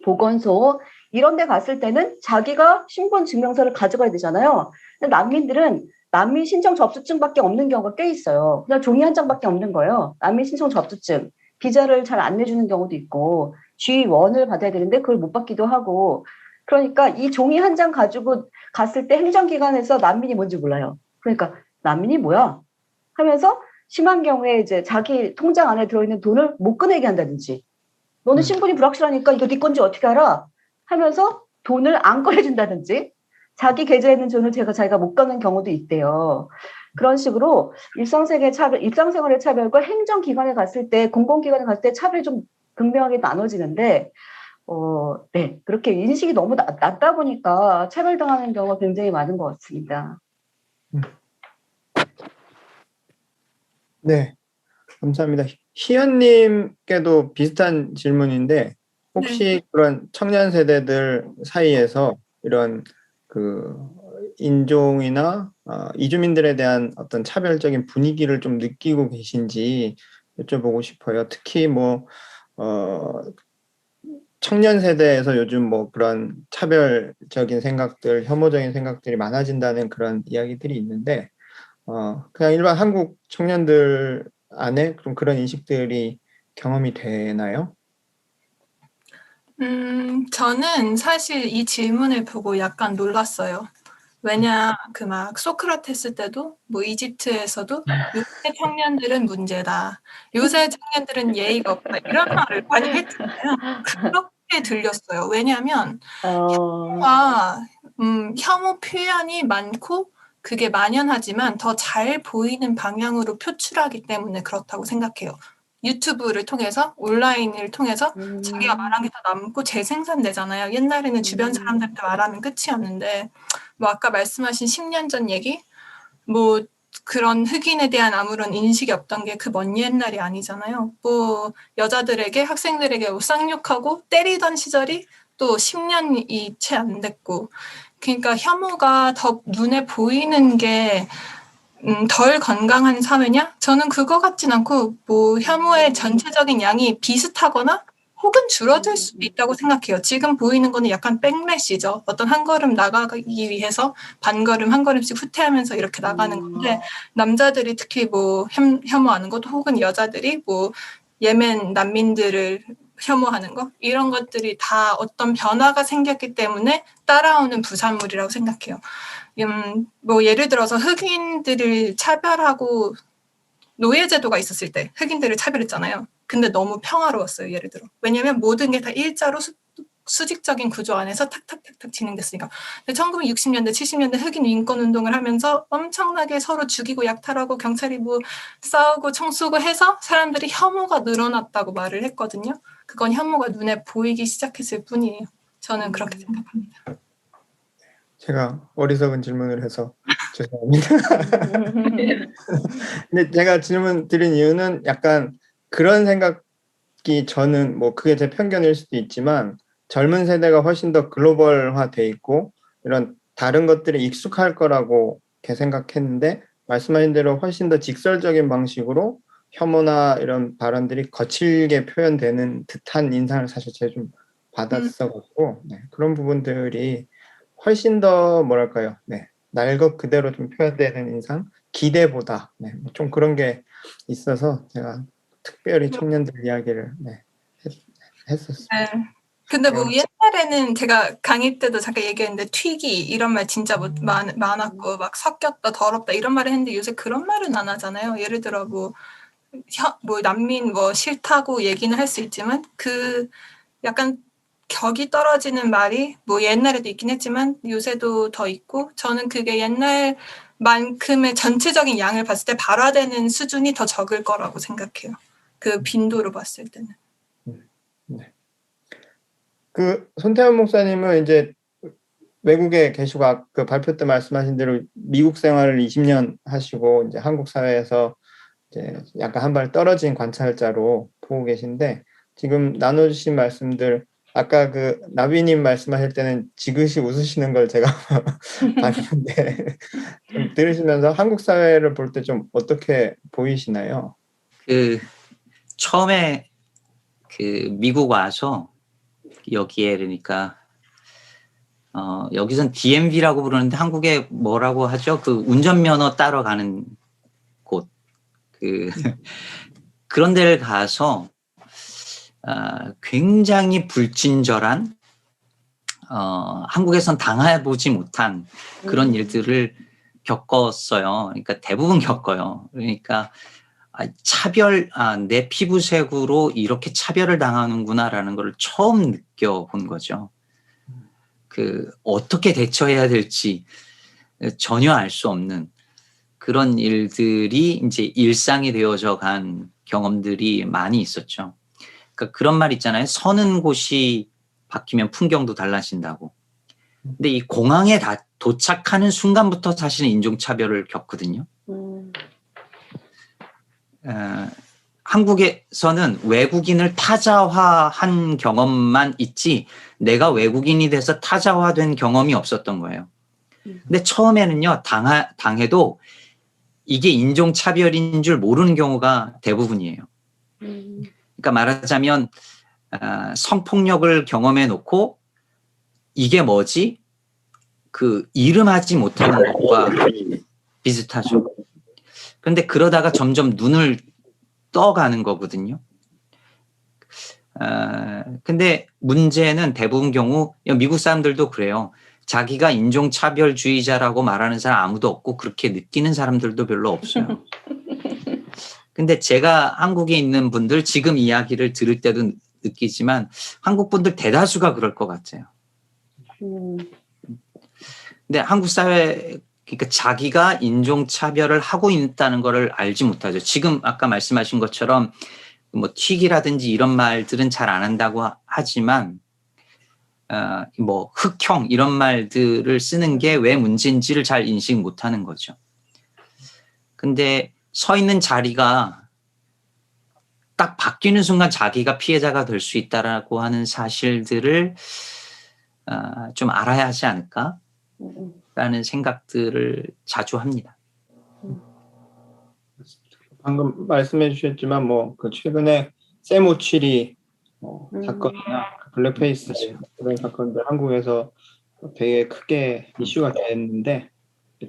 S3: 보건소 이런 데 갔을 때는 자기가 신분 증명서를 가져가야 되잖아요. 근데 난민들은 난민 신청 접수증밖에 없는 경우가 꽤 있어요. 그냥 종이 한 장밖에 없는 거예요. 난민 신청 접수증. 비자를 잘 안 내주는 경우도 있고, G1을 받아야 되는데 그걸 못 받기도 하고. 그러니까 이 종이 한 장 가지고 갔을 때 행정기관에서 난민이 뭔지 몰라요. 그러니까 난민이 뭐야? 하면서 심한 경우에 이제 자기 통장 안에 들어있는 돈을 못 꺼내게 한다든지, 너는 신분이 불확실하니까 이거 네 건지 어떻게 알아? 하면서 돈을 안 꺼내준다든지, 자기 계좌에 있는 돈을 자기가 못 갚는 경우도 있대요. 그런 식으로 일상생활의 차별과 행정기관에 갔을 때, 공공기관에 갔을 때 차별이 좀 극명하게 나눠지는데, 네, 그렇게 인식이 너무 낮다 보니까 차별당하는 경우가 굉장히 많은 것 같습니다.
S1: 네, 감사합니다. 희연님께도 비슷한 질문인데 혹시 그런 청년 세대들 사이에서 이런 그 인종이나 이주민들에 대한 어떤 차별적인 분위기를 좀 느끼고 계신지 여쭤보고 싶어요. 특히 뭐 청년 세대에서 요즘 뭐 그런 차별적인 생각들, 혐오적인 생각들이 많아진다는 그런 이야기들이 있는데 그냥 일반 한국 청년들 안에 그런 인식들이 경험이 되나요?
S4: 저는 사실 이 질문을 보고 약간 놀랐어요. 왜냐, 그 막 소크라테스 때도 뭐 이집트에서도 요새 청년들은 문제다. 요새 청년들은 예의가 없다. 이런 말을 많이 했잖아요. 그렇게 들렸어요. 왜냐하면
S3: 어,
S4: 혐오 표현이 많고 그게 만연하지만 더 잘 보이는 방향으로 표출하기 때문에 그렇다고 생각해요. 유튜브를 통해서 온라인을 통해서 자기가 말한 게 다 남고 재생산되잖아요. 옛날에는 주변 사람들한테 말하면 끝이었는데 뭐 아까 말씀하신 10년 전 얘기 뭐 그런 흑인에 대한 아무런 인식이 없던 게 그 먼 옛날이 아니잖아요. 뭐 여자들에게 학생들에게 뭐 쌍욕하고 때리던 시절이 또 10년이 채 안 됐고 그러니까 혐오가 더 눈에 보이는 게 덜 건강한 사회냐? 저는 그거 같진 않고 뭐 혐오의 전체적인 양이 비슷하거나 혹은 줄어들 수도 있다고 생각해요. 지금 보이는 거는 약간 백래시죠. 어떤 한 걸음 나가기 위해서 반걸음 한 걸음씩 후퇴하면서 이렇게 나가는 건데 남자들이 특히 뭐 혐오하는 것 혹은 여자들이 뭐 예멘 난민들을 혐오하는 것 이런 것들이 다 어떤 변화가 생겼기 때문에 따라오는 부산물이라고 생각해요. 뭐 예를 들어서 흑인들을 차별하고 노예제도가 있었을 때 흑인들을 차별했잖아요. 근데 너무 평화로웠어요. 예를 들어. 왜냐하면 모든 게 다 일자로 수직적인 구조 안에서 탁탁탁탁 진행됐으니까. 근데 1960년대, 70년대 흑인 인권 운동을 하면서 엄청나게 서로 죽이고 약탈하고 경찰이 뭐 싸우고 총 쏘고 해서 사람들이 혐오가 늘어났다고 말을 했거든요. 그건 혐오가 눈에 보이기 시작했을 뿐이에요. 저는 그렇게 생각합니다.
S1: 제가 어리석은 질문을 해서 죄송합니다. 근데 제가 질문 드린 이유는 약간 그런 생각이 저는 뭐 그게 제 편견일 수도 있지만 젊은 세대가 훨씬 더 글로벌화 돼 있고 이런 다른 것들에 익숙할 거라고 이렇게 생각했는데 말씀하신 대로 훨씬 더 직설적인 방식으로 혐오나 이런 발언들이 거칠게 표현되는 듯한 인상을 사실 제가 좀 받았어가지고 네, 그런 부분들이 훨씬 더 뭐랄까요, 네, 날 것 그대로 좀 표현되는 인상, 기대보다 네, 좀 그런 게 있어서 제가 특별히 청년들 이야기를 네, 했었습니다.
S4: 네. 근데 뭐 옛날에는 제가 강의 때도 잠깐 얘기했는데 튀기 이런 말 진짜 뭐 많았고 막 섞였다 더럽다 이런 말을 했는데 요새 그런 말은 안 하잖아요. 예를 들어 뭐 난민 뭐 싫다고 얘기는 할 수 있지만 그 약간 격이 떨어지는 말이 뭐 옛날에도 있긴 했지만 요새도 더 있고 저는 그게 옛날만큼의 전체적인 양을 봤을 때 발화되는 수준이 더 적을 거라고 생각해요. 그 빈도로 봤을 때는.
S1: 네. 그 손태원 목사님은 이제 외국에 계시고 그 발표 때 말씀하신 대로 미국 생활을 20년 하시고 이제 한국 사회에서 이제 약간 한 발 떨어진 관찰자로 보고 계신데 지금 나눠주신 말씀들 아까 그 나비님 말씀하실 때는 지그시 웃으시는 걸 제가 봤는데 좀 들으시면서 한국 사회를 볼 때 좀 어떻게 보이시나요?
S2: 그 처음에 그 미국 와서 여기에 그러니까 여기선 DMV라고 부르는데 한국에 뭐라고 하죠? 그 운전면허 따러 가는 곳. 그런 데를 가서 굉장히 불친절한 한국에선 당해보지 못한 그런 일들을 겪었어요. 그러니까 대부분 겪어요. 그러니까 내 피부색으로 이렇게 차별을 당하는구나라는 걸 처음 느껴본 거죠. 어떻게 대처해야 될지 전혀 알 수 없는 그런 일들이 이제 일상이 되어져 간 경험들이 많이 있었죠. 그러니까 그런 말 있잖아요. 서는 곳이 바뀌면 풍경도 달라진다고. 근데 이 공항에 도착하는 순간부터 사실은 인종차별을 겪거든요. 한국에서는 외국인을 타자화한 경험만 있지 내가 외국인이 돼서 타자화된 경험이 없었던 거예요. 근데 처음에는요, 당해도 이게 인종차별인 줄 모르는 경우가 대부분이에요. 그러니까 말하자면 성폭력을 경험해 놓고 이게 뭐지? 그 이름하지 못하는 것과 비슷하죠. 그런데 그러다가 점점 눈을 떠가는 거거든요. 근데 문제는 대부분 경우 미국 사람들도 그래요. 자기가 인종차별주의자라고 말하는 사람 아무도 없고 그렇게 느끼는 사람들도 별로 없어요. 근데 제가 한국에 있는 분들 지금 이야기를 들을 때도 느끼지만 한국 분들 대다수가 그럴 것 같아요. 근데 한국 사회 그러니까 자기가 인종차별을 하고 있다는 것을 알지 못하죠. 지금 아까 말씀하신 것처럼 뭐 튀기라든지 이런 말들은 잘 안 한다고 하지만 뭐 흑형 이런 말들을 쓰는 게 왜 문제인지를 잘 인식 못하는 거죠. 근데 서 있는 자리가 딱 바뀌는 순간 자기가 피해자가 될 수 있다라고 하는 사실들을 좀 알아야 하지 않을까라는 생각들을 자주 합니다.
S1: 방금 말씀해 주셨지만 뭐 그 최근에 샘 오칠이 사건이나 블랙페이스 그런 사건들 한국에서 되게 크게 이슈가 됐는데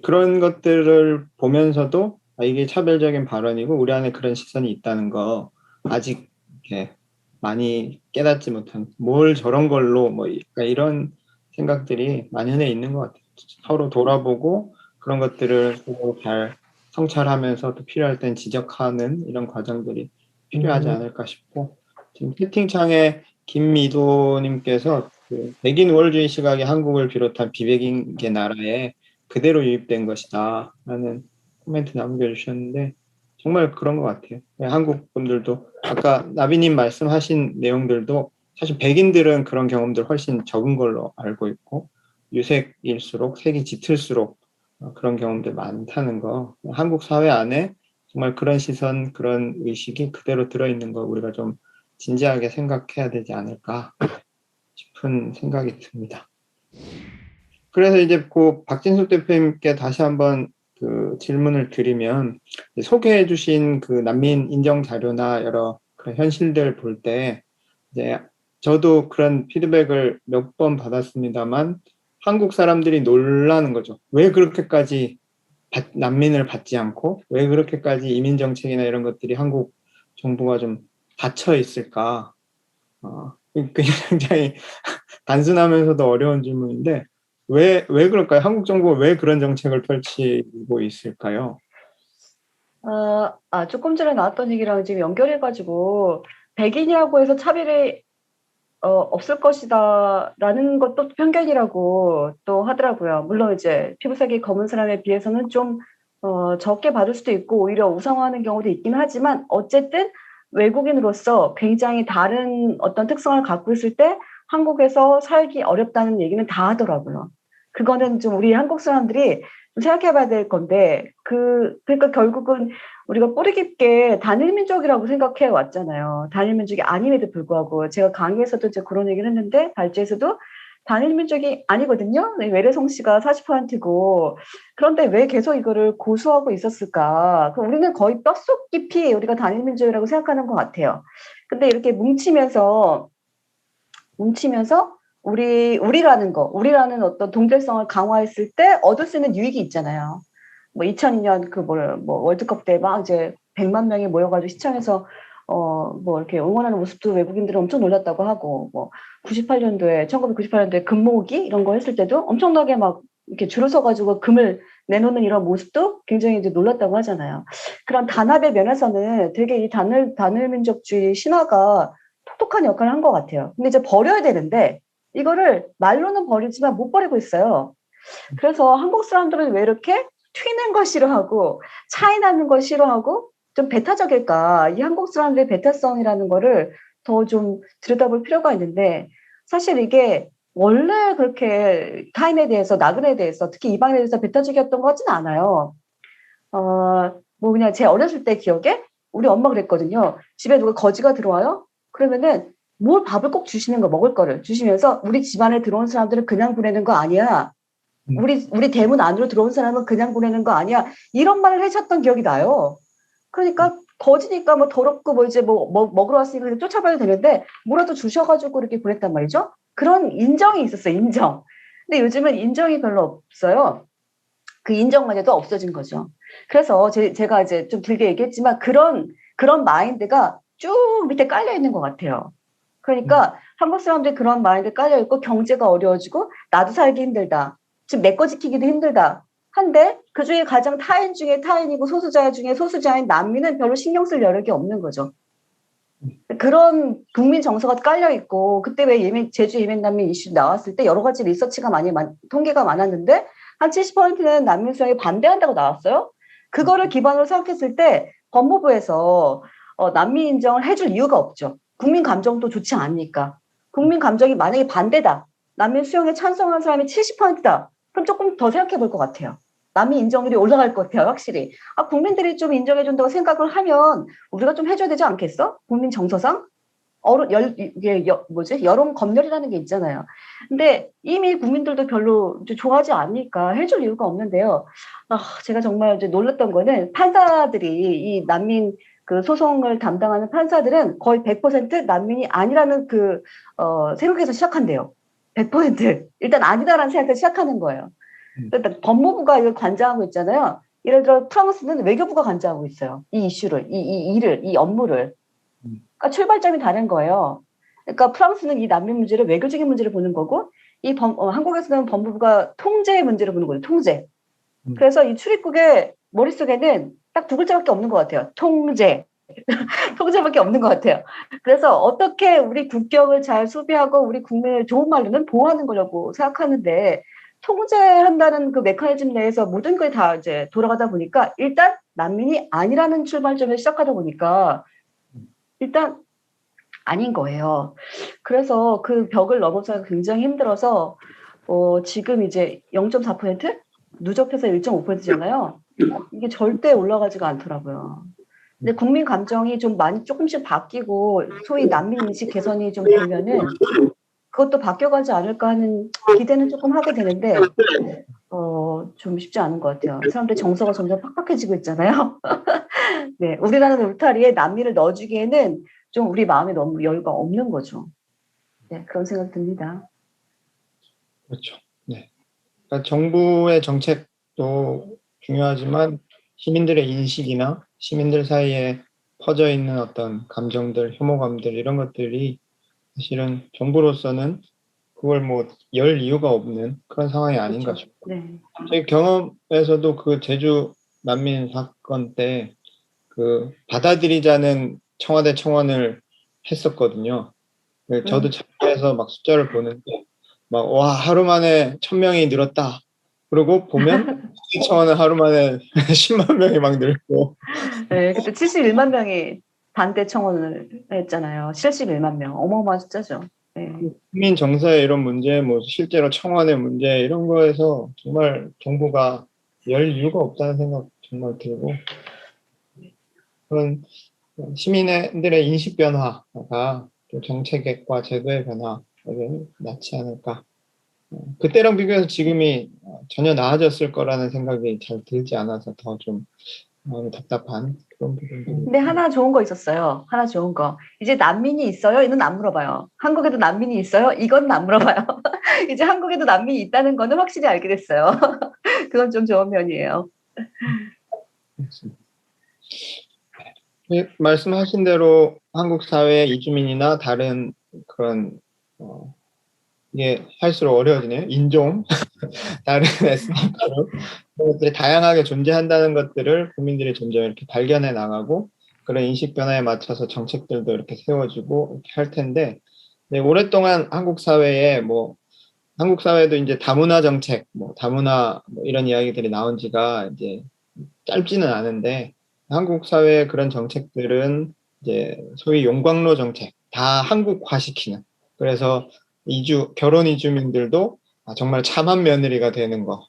S1: 그런 것들을 보면서도 이게 차별적인 발언이고 우리 안에 그런 시선이 있다는 거 아직 이렇게 많이 깨닫지 못한 뭘 저런 걸로 뭐 이런 생각들이 만연해 있는 것 같아요. 서로 돌아보고 그런 것들을 서로 잘 성찰하면서 또 필요할 땐 지적하는 이런 과정들이 필요하지 않을까 싶고 지금 채팅창에 김미도님께서 그 백인 우월주의 시각이 한국을 비롯한 비백인계 나라에 그대로 유입된 것이다 라는 코멘트 남겨주셨는데 정말 그런 것 같아요. 한국 분들도 아까 나비님 말씀하신 내용들도 사실 백인들은 그런 경험들 훨씬 적은 걸로 알고 있고 유색일수록 색이 짙을수록 그런 경험들 많다는 거 한국 사회 안에 정말 그런 시선 그런 의식이 그대로 들어있는 거 우리가 좀 진지하게 생각해야 되지 않을까 싶은 생각이 듭니다. 그래서 이제 그 박진숙 대표님께 다시 한번 그 질문을 드리면 소개해 주신 그 난민 인정 자료나 여러 그런 현실들 볼 때 이제 저도 그런 피드백을 몇 번 받았습니다만 한국 사람들이 놀라는 거죠. 왜 그렇게까지 난민을 받지 않고 왜 그렇게까지 이민 정책이나 이런 것들이 한국 정부가 좀 닫혀 있을까? 굉장히 단순하면서도 어려운 질문인데 왜 그럴까요? 한국 정부가 왜 그런 정책을 펼치고 있을까요?
S3: 조금 전에 나왔던 얘기랑 지금 연결해가지고 백인이라고 해서 차별이 없을 것이다라는 것도 편견이라고 또 하더라고요. 물론 이제 피부색이 검은 사람에 비해서는 좀 적게 받을 수도 있고 오히려 우상화하는 경우도 있긴 하지만 어쨌든 외국인으로서 굉장히 다른 어떤 특성을 갖고 있을 때 한국에서 살기 어렵다는 얘기는 다 하더라고요. 그거는 좀 우리 한국 사람들이 좀 생각해봐야 될 건데 그러니까 결국은 우리가 뿌리 깊게 단일 민족이라고 생각해 왔잖아요. 단일 민족이 아님에도 불구하고 제가 강의에서도 이제 그런 얘기를 했는데 발제에서도 단일 민족이 아니거든요. 외래성 씨가 40%고 그런데 왜 계속 이거를 고수하고 있었을까? 우리는 거의 뼛속 깊이 우리가 단일 민족이라고 생각하는 것 같아요. 근데 이렇게 뭉치면서 우리라는 어떤 동질성을 강화했을 때 얻을 수 있는 유익이 있잖아요. 뭐 2002년 뭐 월드컵 때 막 이제 100만 명이 모여가지고 시청에서 뭐 이렇게 응원하는 모습도 외국인들은 엄청 놀랐다고 하고 뭐 1998년도에 금모으기 이런 거 했을 때도 엄청나게 막 이렇게 줄을 서가지고 금을 내놓는 이런 모습도 굉장히 이제 놀랐다고 하잖아요. 그런 단합의 면에서는 되게 이 단일 민족주의 신화가 똑똑한 역할을 한 것 같아요. 근데 이제 버려야 되는데 이거를 말로는 버리지만 못 버리고 있어요. 그래서 한국 사람들은 왜 이렇게 튀는 걸 싫어하고 차이 나는 걸 싫어하고 좀 배타적일까? 이 한국 사람들의 배타성이라는 거를 더 좀 들여다볼 필요가 있는데 사실 이게 원래 그렇게 타인에 대해서, 나그네에 대해서, 특히 이방인에 대해서 배타적이었던 것 같지는 않아요. 뭐 그냥 제 어렸을 때 기억에 우리 엄마 그랬거든요. 집에 누가 거지가 들어와요? 그러면은 뭘 밥을 꼭 주시는 거, 먹을 거를 주시면서 우리 집안에 들어온 사람들은 그냥 보내는 거 아니야. 우리 대문 안으로 들어온 사람은 그냥 보내는 거 아니야. 이런 말을 하셨던 기억이 나요. 그러니까 거지니까 뭐 더럽고 뭐 이제 뭐 먹으러 왔으니까 그냥 쫓아봐야 되는데 뭐라도 주셔가지고 이렇게 보냈단 말이죠. 그런 인정이 있었어요, 인정. 근데 요즘은 인정이 별로 없어요. 그 인정만 해도 없어진 거죠. 그래서 제가 이제 좀 길게 얘기했지만 그런 마인드가 쭉 밑에 깔려 있는 것 같아요. 그러니까 한국 사람들이 그런 마인드 깔려 있고 경제가 어려워지고 나도 살기 힘들다. 지금 내 거 지키기도 힘들다. 한데 그중에 가장 타인 중에 타인이고 소수자 중에 소수자인 난민은 별로 신경 쓸 여력이 없는 거죠. 그런 국민 정서가 깔려 있고 그때 왜 제주 예멘 난민 이슈 나왔을 때 여러 가지 리서치가 통계가 많았는데 한 70%는 난민 수용에 반대한다고 나왔어요. 그거를 기반으로 생각했을 때 법무부에서 난민 인정을 해줄 이유가 없죠. 국민 감정도 좋지 않으니까. 국민 감정이 만약에 반대다. 난민 수용에 찬성한 사람이 70%다. 그럼 조금 더 생각해 볼 것 같아요. 난민 인정률이 올라갈 것 같아요, 확실히. 국민들이 좀 인정해 준다고 생각을 하면 우리가 좀 해줘야 되지 않겠어? 국민 정서상? 여론 검열이라는 게 있잖아요. 근데 이미 국민들도 별로 이제 좋아하지 않으니까 해줄 이유가 없는데요. 제가 정말 이제 놀랐던 거는 판사들이 이 난민 그 소송을 담당하는 판사들은 거의 100% 난민이 아니라는 생각에서 시작한대요. 100%. 일단 아니다라는 생각에서 시작하는 거예요. 그러니까 법무부가 이걸 관장하고 있잖아요. 예를 들어 프랑스는 외교부가 관장하고 있어요. 이 이슈를, 이 업무를. 그러니까 출발점이 다른 거예요. 그러니까 프랑스는 이 난민 문제를 외교적인 문제를 보는 거고, 한국에서는 법무부가 통제의 문제를 보는 거예요. 통제. 그래서 이 출입국의 머릿속에는 딱 두 글자밖에 없는 것 같아요. 통제. 통제밖에 없는 것 같아요. 그래서 어떻게 우리 국격을 잘 수비하고 우리 국민을 좋은 말로는 보호하는 거라고 생각하는데 통제한다는 그 메커니즘 내에서 모든 게 다 이제 돌아가다 보니까 일단 난민이 아니라는 출발점에 시작하다 보니까 일단 아닌 거예요. 그래서 그 벽을 넘어서기가 굉장히 힘들어서 지금 이제 0.4% 누적해서 1.5%잖아요. 이게 절대 올라가지가 않더라고요. 근데 국민 감정이 좀 많이 조금씩 바뀌고 소위 난민 인식 개선이 좀 되면은 그것도 바뀌어가지 않을까 하는 기대는 조금 하게 되는데 좀 쉽지 않은 것 같아요. 사람들 정서가 점점 팍팍해지고 있잖아요. 네, 우리나라는 울타리에 난민을 넣어주기에는 좀 우리 마음에 너무 여유가 없는 거죠. 네, 그런 생각 듭니다.
S1: 그렇죠. 네. 그러니까 정부의 정책도 중요하지만 시민들의 인식이나 시민들 사이에 퍼져 있는 어떤 감정들, 혐오감들 이런 것들이 사실은 정부로서는 그걸 뭐 열 이유가 없는 그런 상황이 아닌가
S3: 그렇죠.
S1: 싶어요.
S3: 네.
S1: 저희 경험에서도 그 제주 난민 사건 때 그 받아들이자는 청와대 청원을 했었거든요. 저도 참여해서 막 숫자를 보는데 막 와 하루 만에 1,000명이 늘었다. 그리고 보면 청원은 하루 만에 10만 명이 막 늘고.
S3: 네, 그때 71만 명이 반대 청원을 했잖아요. 71만 명. 어마어마한 숫자죠. 네.
S1: 국민 정서의 이런 문제, 뭐 실제로 청원의 문제 이런 거에서 정말 정부가 열 이유가 없다는 생각 정말 들고 그런 시민들의 인식 변화가 정책과 제도의 변화를 낳지 않을까. 그때랑 비교해서 지금이 전혀 나아졌을 거라는 생각이 잘 들지 않아서 더 좀 마음이 답답한 그런 부분들이.
S3: 근데 하나 좋은 거 있었어요. 하나 좋은 거. 이제 난민이 있어요? 이건 안 물어봐요. 한국에도 난민이 있어요? 이건 안 물어봐요. 이제 한국에도 난민이 있다는 거는 확실히 알게 됐어요. 그건 좀 좋은 면이에요.
S1: 말씀하신 대로 한국 사회의 이주민이나 다른 그런 이게 할수록 어려워지네요. 인종, 다른 에스닉 그룹 그런 것들이 다양하게 존재한다는 것들을 국민들이 점점 이렇게 발견해 나가고 그런 인식 변화에 맞춰서 정책들도 이렇게 세워지고 이렇게 할 텐데 네, 오랫동안 한국 사회에 한국 사회도 이제 다문화 정책, 다문화 이런 이야기들이 나온 지가 이제 짧지는 않은데 한국 사회의 그런 정책들은 이제 소위 용광로 정책, 다 한국화시키는. 그래서 결혼 이주민들도 정말 참한 며느리가 되는 거.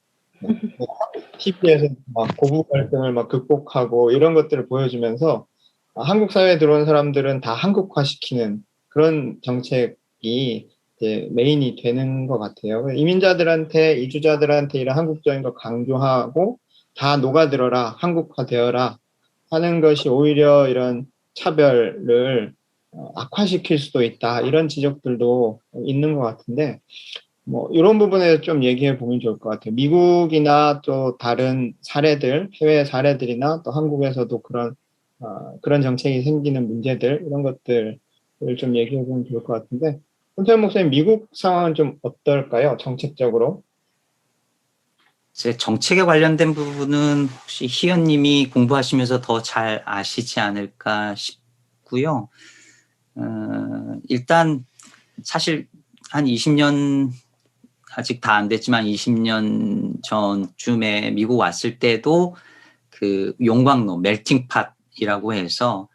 S1: TV에서 막 고부 갈등을 막 극복하고 이런 것들을 보여주면서 한국 사회에 들어온 사람들은 다 한국화시키는 그런 정책이 이제 메인이 되는 것 같아요. 이민자들한테, 이주자들한테 이런 한국적인 거 강조하고 다 녹아들어라, 한국화되어라 하는 것이 오히려 이런 차별을 악화시킬 수도 있다. 이런 지적들도 있는 것 같은데, 뭐 이런 부분에 좀 얘기해 보면 좋을 것 같아요. 미국이나 또 다른 사례들, 해외 사례들이나 또 한국에서도 그런 정책이 생기는 문제들 이런 것들을 좀 얘기해 보면 좋을 것 같은데, 손태현 목사님, 미국 상황은 좀 어떨까요? 정책적으로?
S2: 제 정책에 관련된 부분은 혹시 희연님이 공부하시면서 더 잘 아시지 않을까 싶고요. 일단 사실 한 20년 아직 다 안 됐지만 20년 전쯤에 미국 왔을 때도 그 용광로 멜팅팟이라고 해서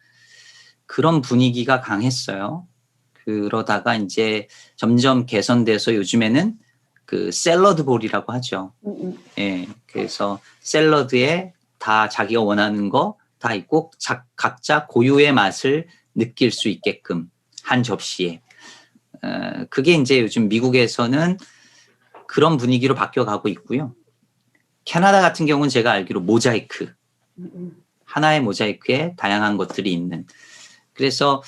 S2: 그런 분위기가 강했어요. 그러다가 이제 점점 개선돼서 요즘에는 그 샐러드 볼이라고 하죠. 예, 그래서 샐러드에 다 자기가 원하는 거 다 있고 각자 고유의 맛을 느낄 수 있게끔 한 접시에. 그게 이제 요즘 미국에서는 그런 분위기로 바뀌어가고 있고요. 캐나다 같은 경우는 제가 알기로 모자이크, 하나의 모자이크에 다양한 것들이 있는. 그래서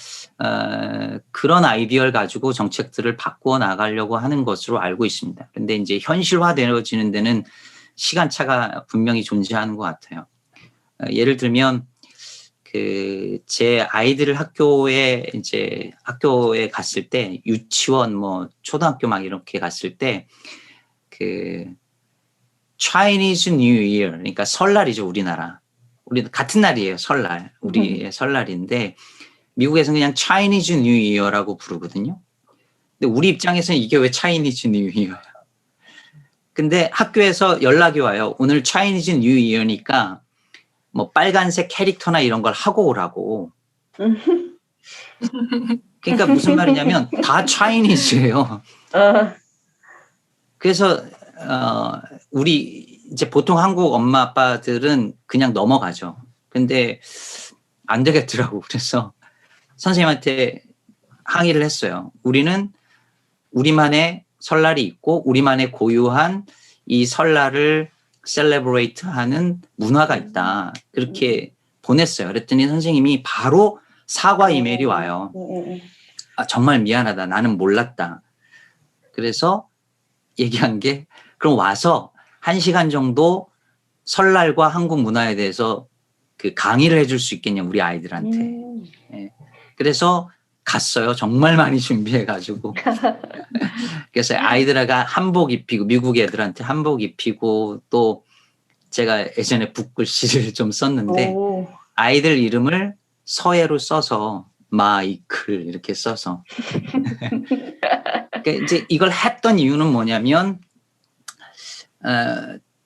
S2: 그런 아이디어를 가지고 정책들을 바꾸어 나가려고 하는 것으로 알고 있습니다. 그런데 이제 현실화되어지는 데는 시간차가 분명히 존재하는 것 같아요. 예를 들면 제 아이들을 학교에 갔을 때 유치원 뭐 초등학교 막 이렇게 갔을 때 Chinese New Year, 그러니까 설날이죠, 우리나라. 우리 같은 날이에요, 설날. 우리의 설날인데 미국에서는 그냥 Chinese New Year라고 부르거든요. 근데 우리 입장에서는 이게 왜 Chinese New Year야? 근데 학교에서 연락이 와요. 오늘 Chinese New Year니까 뭐 빨간색 캐릭터나 이런 걸 하고 오라고. 그러니까 무슨 말이냐면 다 Chinese예요. 그래서 우리 이제 보통 한국 엄마 아빠들은 그냥 넘어가죠. 근데 안 되겠더라고. 그래서 선생님한테 항의를 했어요. 우리는 우리만의 설날이 있고 우리만의 고유한 이 설날을 셀레브레이트 하는 문화가 있다. 그렇게 보냈어요. 그랬더니 선생님이 바로 사과 이메일이 와요. 정말 미안하다. 나는 몰랐다. 그래서 얘기한 게 그럼 와서 1시간 정도 설날과 한국 문화에 대해서 강의를 해줄 수 있겠냐 우리 아이들한테. 예. 그래서 갔어요. 정말 많이 준비해가지고. 그래서 아이들아가 한복 입히고 미국 애들한테 한복 입히고 또 제가 예전에 붓글씨를 좀 썼는데 아이들 이름을 서예로 써서 마이클 이렇게 써서 그러니까 이제 이걸 했던 이유는 뭐냐면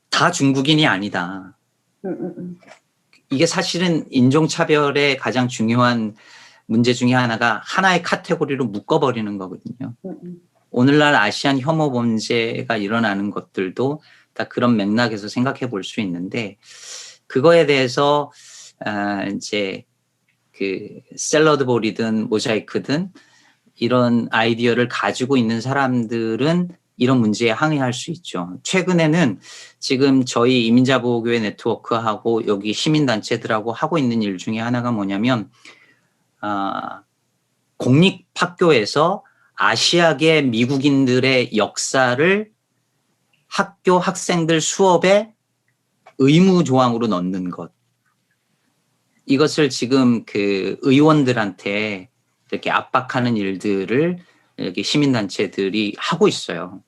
S2: 다 중국인이 아니다. 이게 사실은 인종차별의 가장 중요한 문제 중에 하나가 하나의 카테고리로 묶어버리는 거거든요. 오늘날 아시안 혐오 범죄가 일어나는 것들도 다 그런 맥락에서 생각해 볼 수 있는데 그거에 대해서 이제 샐러드 볼이든 모자이크든 이런 아이디어를 가지고 있는 사람들은 이런 문제에 항의할 수 있죠. 최근에는 지금 저희 이민자 보호교회 네트워크하고 여기 시민단체들하고 하고 있는 일 중에 하나가 뭐냐면 공립학교에서 아시아계 미국인들의 역사를 학교 학생들 수업에 의무 조항으로 넣는 것. 이것을 지금 의원들한테 이렇게 압박하는 일들을 이렇게 시민단체들이 하고 있어요.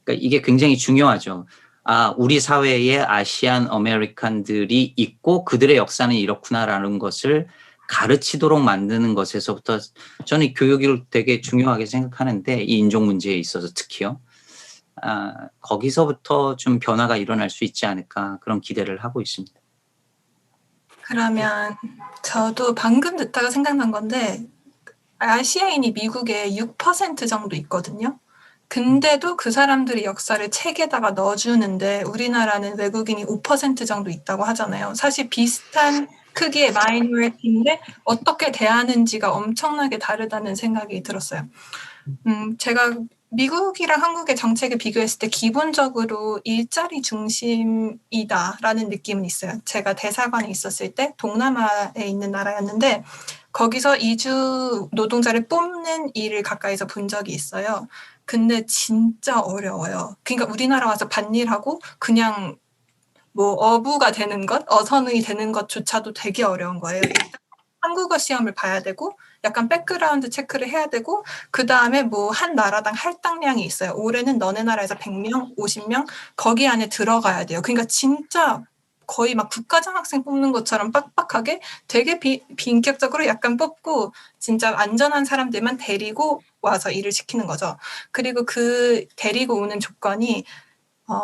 S2: 그러니까 이게 굉장히 중요하죠. 우리 사회에 아시안 아메리칸들이 있고 그들의 역사는 이렇구나라는 것을 가르치도록 만드는 것에서부터 저는 교육을 되게 중요하게 생각하는데 이 인종 문제에 있어서 특히요. 거기서부터 좀 변화가 일어날 수 있지 않을까 그런 기대를 하고 있습니다.
S4: 그러면 저도 방금 듣다가 생각난 건데 아시아인이 미국에 6% 정도 있거든요. 근데도 그 사람들이 역사를 책에다가 넣어주는데 우리나라는 외국인이 5% 정도 있다고 하잖아요. 사실 비슷한 크기의 마이너리티인데 어떻게 대하는지가 엄청나게 다르다는 생각이 들었어요. 제가 미국이랑 한국의 정책을 비교했을 때 기본적으로 일자리 중심이다라는 느낌은 있어요. 제가 대사관에 있었을 때 동남아에 있는 나라였는데 거기서 이주 노동자를 뽑는 일을 가까이서 본 적이 있어요. 근데 진짜 어려워요. 그러니까 우리나라 와서 밭일하고 그냥 뭐 어부가 되는 것, 어선이 되는 것조차도 되게 어려운 거예요. 일단 한국어 시험을 봐야 되고 약간 백그라운드 체크를 해야 되고 그다음에 뭐 한 나라당 할당량이 있어요. 올해는 너네 나라에서 100명, 50명 거기 안에 들어가야 돼요. 그러니까 진짜 거의 막 국가장학생 뽑는 것처럼 빡빡하게 되게 비인격적으로 약간 뽑고 진짜 안전한 사람들만 데리고 와서 일을 시키는 거죠. 그리고 그 데리고 오는 조건이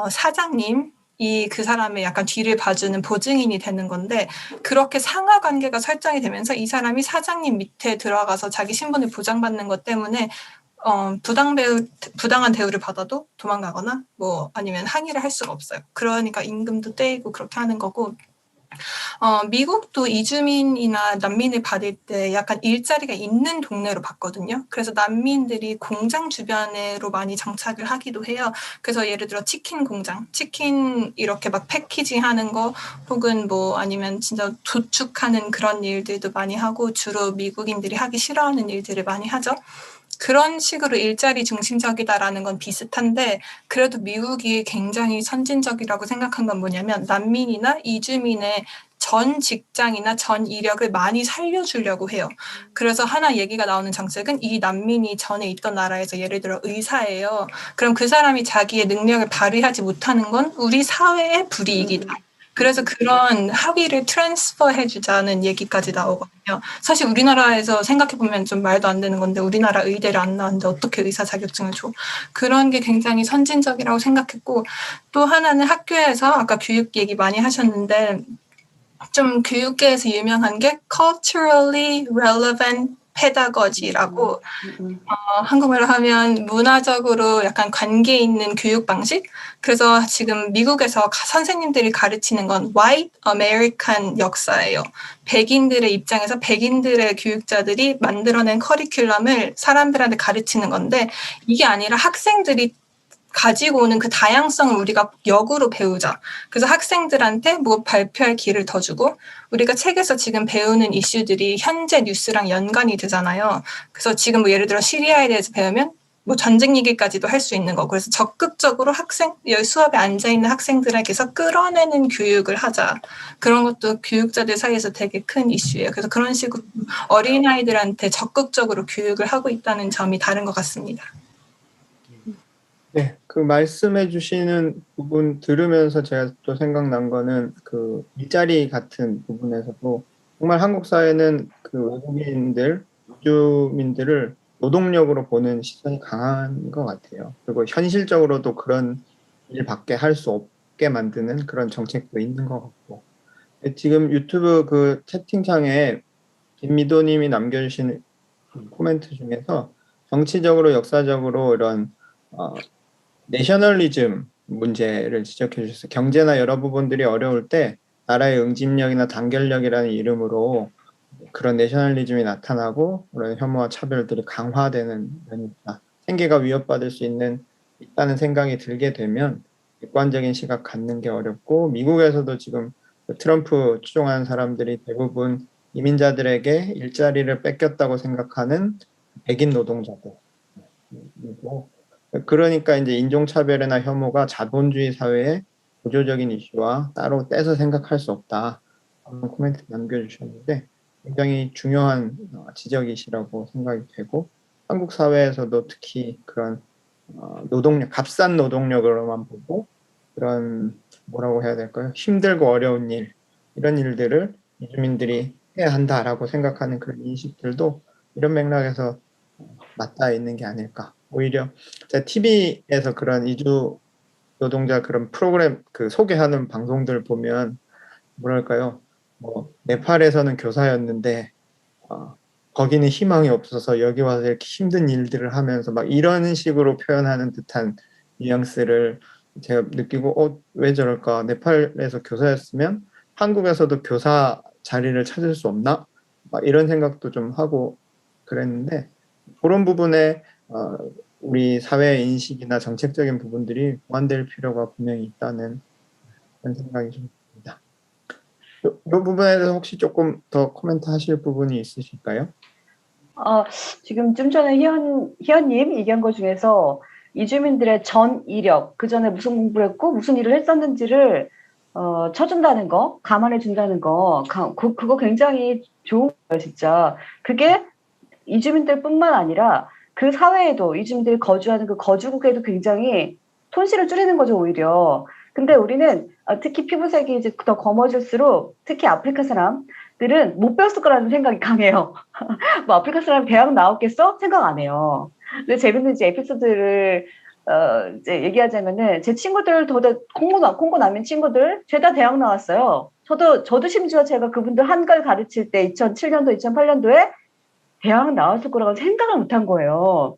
S4: 사장님이 그 사람의 약간 뒤를 봐주는 보증인이 되는 건데 그렇게 상하 관계가 설정이 되면서 이 사람이 사장님 밑에 들어가서 자기 신분을 보장받는 것 때문에 부당한 대우를 받아도 도망가거나 뭐 아니면 항의를 할 수가 없어요. 그러니까 임금도 떼이고 그렇게 하는 거고 미국도 이주민이나 난민을 받을 때 약간 일자리가 있는 동네로 봤거든요. 그래서 난민들이 공장 주변으로 많이 정착을 하기도 해요. 그래서 예를 들어 치킨 공장, 치킨 이렇게 막 패키징 하는 거 혹은 뭐 아니면 진짜 도축하는 그런 일들도 많이 하고 주로 미국인들이 하기 싫어하는 일들을 많이 하죠. 그런 식으로 일자리 중심적이다라는 건 비슷한데 그래도 미국이 굉장히 선진적이라고 생각한 건 뭐냐면 난민이나 이주민의 전 직장이나 전 이력을 많이 살려주려고 해요. 그래서 하나 얘기가 나오는 정책은 이 난민이 전에 있던 나라에서 예를 들어 의사예요. 그럼 그 사람이 자기의 능력을 발휘하지 못하는 건 우리 사회의 불이익이다. 그래서 그런 학위를 트랜스퍼 해주자는 얘기까지 나오거든요. 사실 우리나라에서 생각해보면 좀 말도 안 되는 건데 우리나라 의대를 안 나왔는데 어떻게 의사 자격증을 줘. 그런 게 굉장히 선진적이라고 생각했고 또 하나는 학교에서 아까 교육 얘기 많이 하셨는데 좀 교육계에서 유명한 게 culturally relevant pedagogy라고 한국말로 하면 문화적으로 약간 관계 있는 교육 방식. 그래서 지금 미국에서 선생님들이 가르치는 건 white American 역사예요. 백인들의 입장에서 백인들의 교육자들이 만들어낸 커리큘럼을 사람들한테 가르치는 건데 이게 아니라 학생들이 가지고 오는 그 다양성을 우리가 역으로 배우자. 그래서 학생들한테 뭐 발표할 기회를 더 주고 우리가 책에서 지금 배우는 이슈들이 현재 뉴스랑 연관이 되잖아요. 그래서 지금 뭐 예를 들어 시리아에 대해서 배우면 뭐 전쟁 얘기까지도 할 수 있는 거고 그래서 적극적으로 수업에 앉아있는 학생들에게서 끌어내는 교육을 하자. 그런 것도 교육자들 사이에서 되게 큰 이슈예요. 그래서 그런 식으로 어린아이들한테 적극적으로 교육을 하고 있다는 점이 다른 것 같습니다.
S1: 네, 그 말씀해 주시는 부분 들으면서 제가 또 생각난 거는 그 일자리 같은 부분에서도 정말 한국 사회는 그 외국인들, 이주민들을 노동력으로 보는 시선이 강한 것 같아요. 그리고 현실적으로도 그런 일밖에 할 수 없게 만드는 그런 정책도 있는 것 같고. 지금 유튜브 그 채팅창에 김미도님이 남겨주신 코멘트 중에서 정치적으로 역사적으로 이런 내셔널리즘 문제를 지적해 주셨어요. 경제나 여러 부분들이 어려울 때 나라의 응집력이나 단결력이라는 이름으로 그런 내셔널리즘이 나타나고 그런 혐오와 차별들이 강화되는 면이 있다. 생계가 위협받을 수 있다는 생각이 들게 되면 객관적인 시각 갖는 게 어렵고 미국에서도 지금 트럼프 추종하는 사람들이 대부분 이민자들에게 일자리를 뺏겼다고 생각하는 백인 노동자들. 그리고 그러니까 이제 인종차별이나 혐오가 자본주의 사회의 구조적인 이슈와 따로 떼서 생각할 수 없다. 한번 코멘트 남겨주셨는데 굉장히 중요한 지적이시라고 생각이 되고 한국 사회에서도 특히 그런 노동력, 값싼 노동력으로만 보고 그런 뭐라고 해야 될까요? 힘들고 어려운 일, 이런 일들을 이주민들이 해야 한다라고 생각하는 그런 인식들도 이런 맥락에서 맞닿아 있는 게 아닐까. 오히려 제가 TV에서 그런 이주 노동자 그런 프로그램 그 소개하는 방송들 보면 뭐랄까요? 뭐 네팔에서는 교사였는데 거기는 희망이 없어서 여기 와서 이렇게 힘든 일들을 하면서 막 이런 식으로 표현하는 듯한 뉘앙스를 제가 느끼고 왜 저럴까? 네팔에서 교사였으면 한국에서도 교사 자리를 찾을 수 없나? 막 이런 생각도 좀 하고 그랬는데 그런 부분에 우리 사회의 인식이나 정책적인 부분들이 보완될 필요가 분명히 있다는 그런 생각이 좀 듭니다. 이 부분에 대해서 혹시 조금 더 코멘트 하실 부분이 있으실까요?
S3: 지금 좀 전에 희연님 얘기한 것 중에서 이주민들의 전 이력, 그 전에 무슨 공부를 했고 무슨 일을 했었는지를 쳐준다는 거, 감안해 준다는 거, 그거 굉장히 좋은 거예요, 진짜. 그게 이주민들뿐만 아니라 그 사회에도 이주민들이 거주하는 그 거주국에도 굉장히 손실을 줄이는 거죠, 오히려. 근데 우리는 특히 피부색이 이제 더 검어질수록 특히 아프리카 사람들은 못 배웠을 거라는 생각이 강해요. 뭐 아프리카 사람 대학 나왔겠어? 생각 안 해요. 근데 재밌는 이제 에피소드를 이제 얘기하자면은 제 친구들 콩고 남인 친구들 죄다 대학 나왔어요. 저도 심지어 제가 그분들 한글 가르칠 때 2007년도, 2008년도에 대학 나왔을 거라고 생각을 못한 거예요.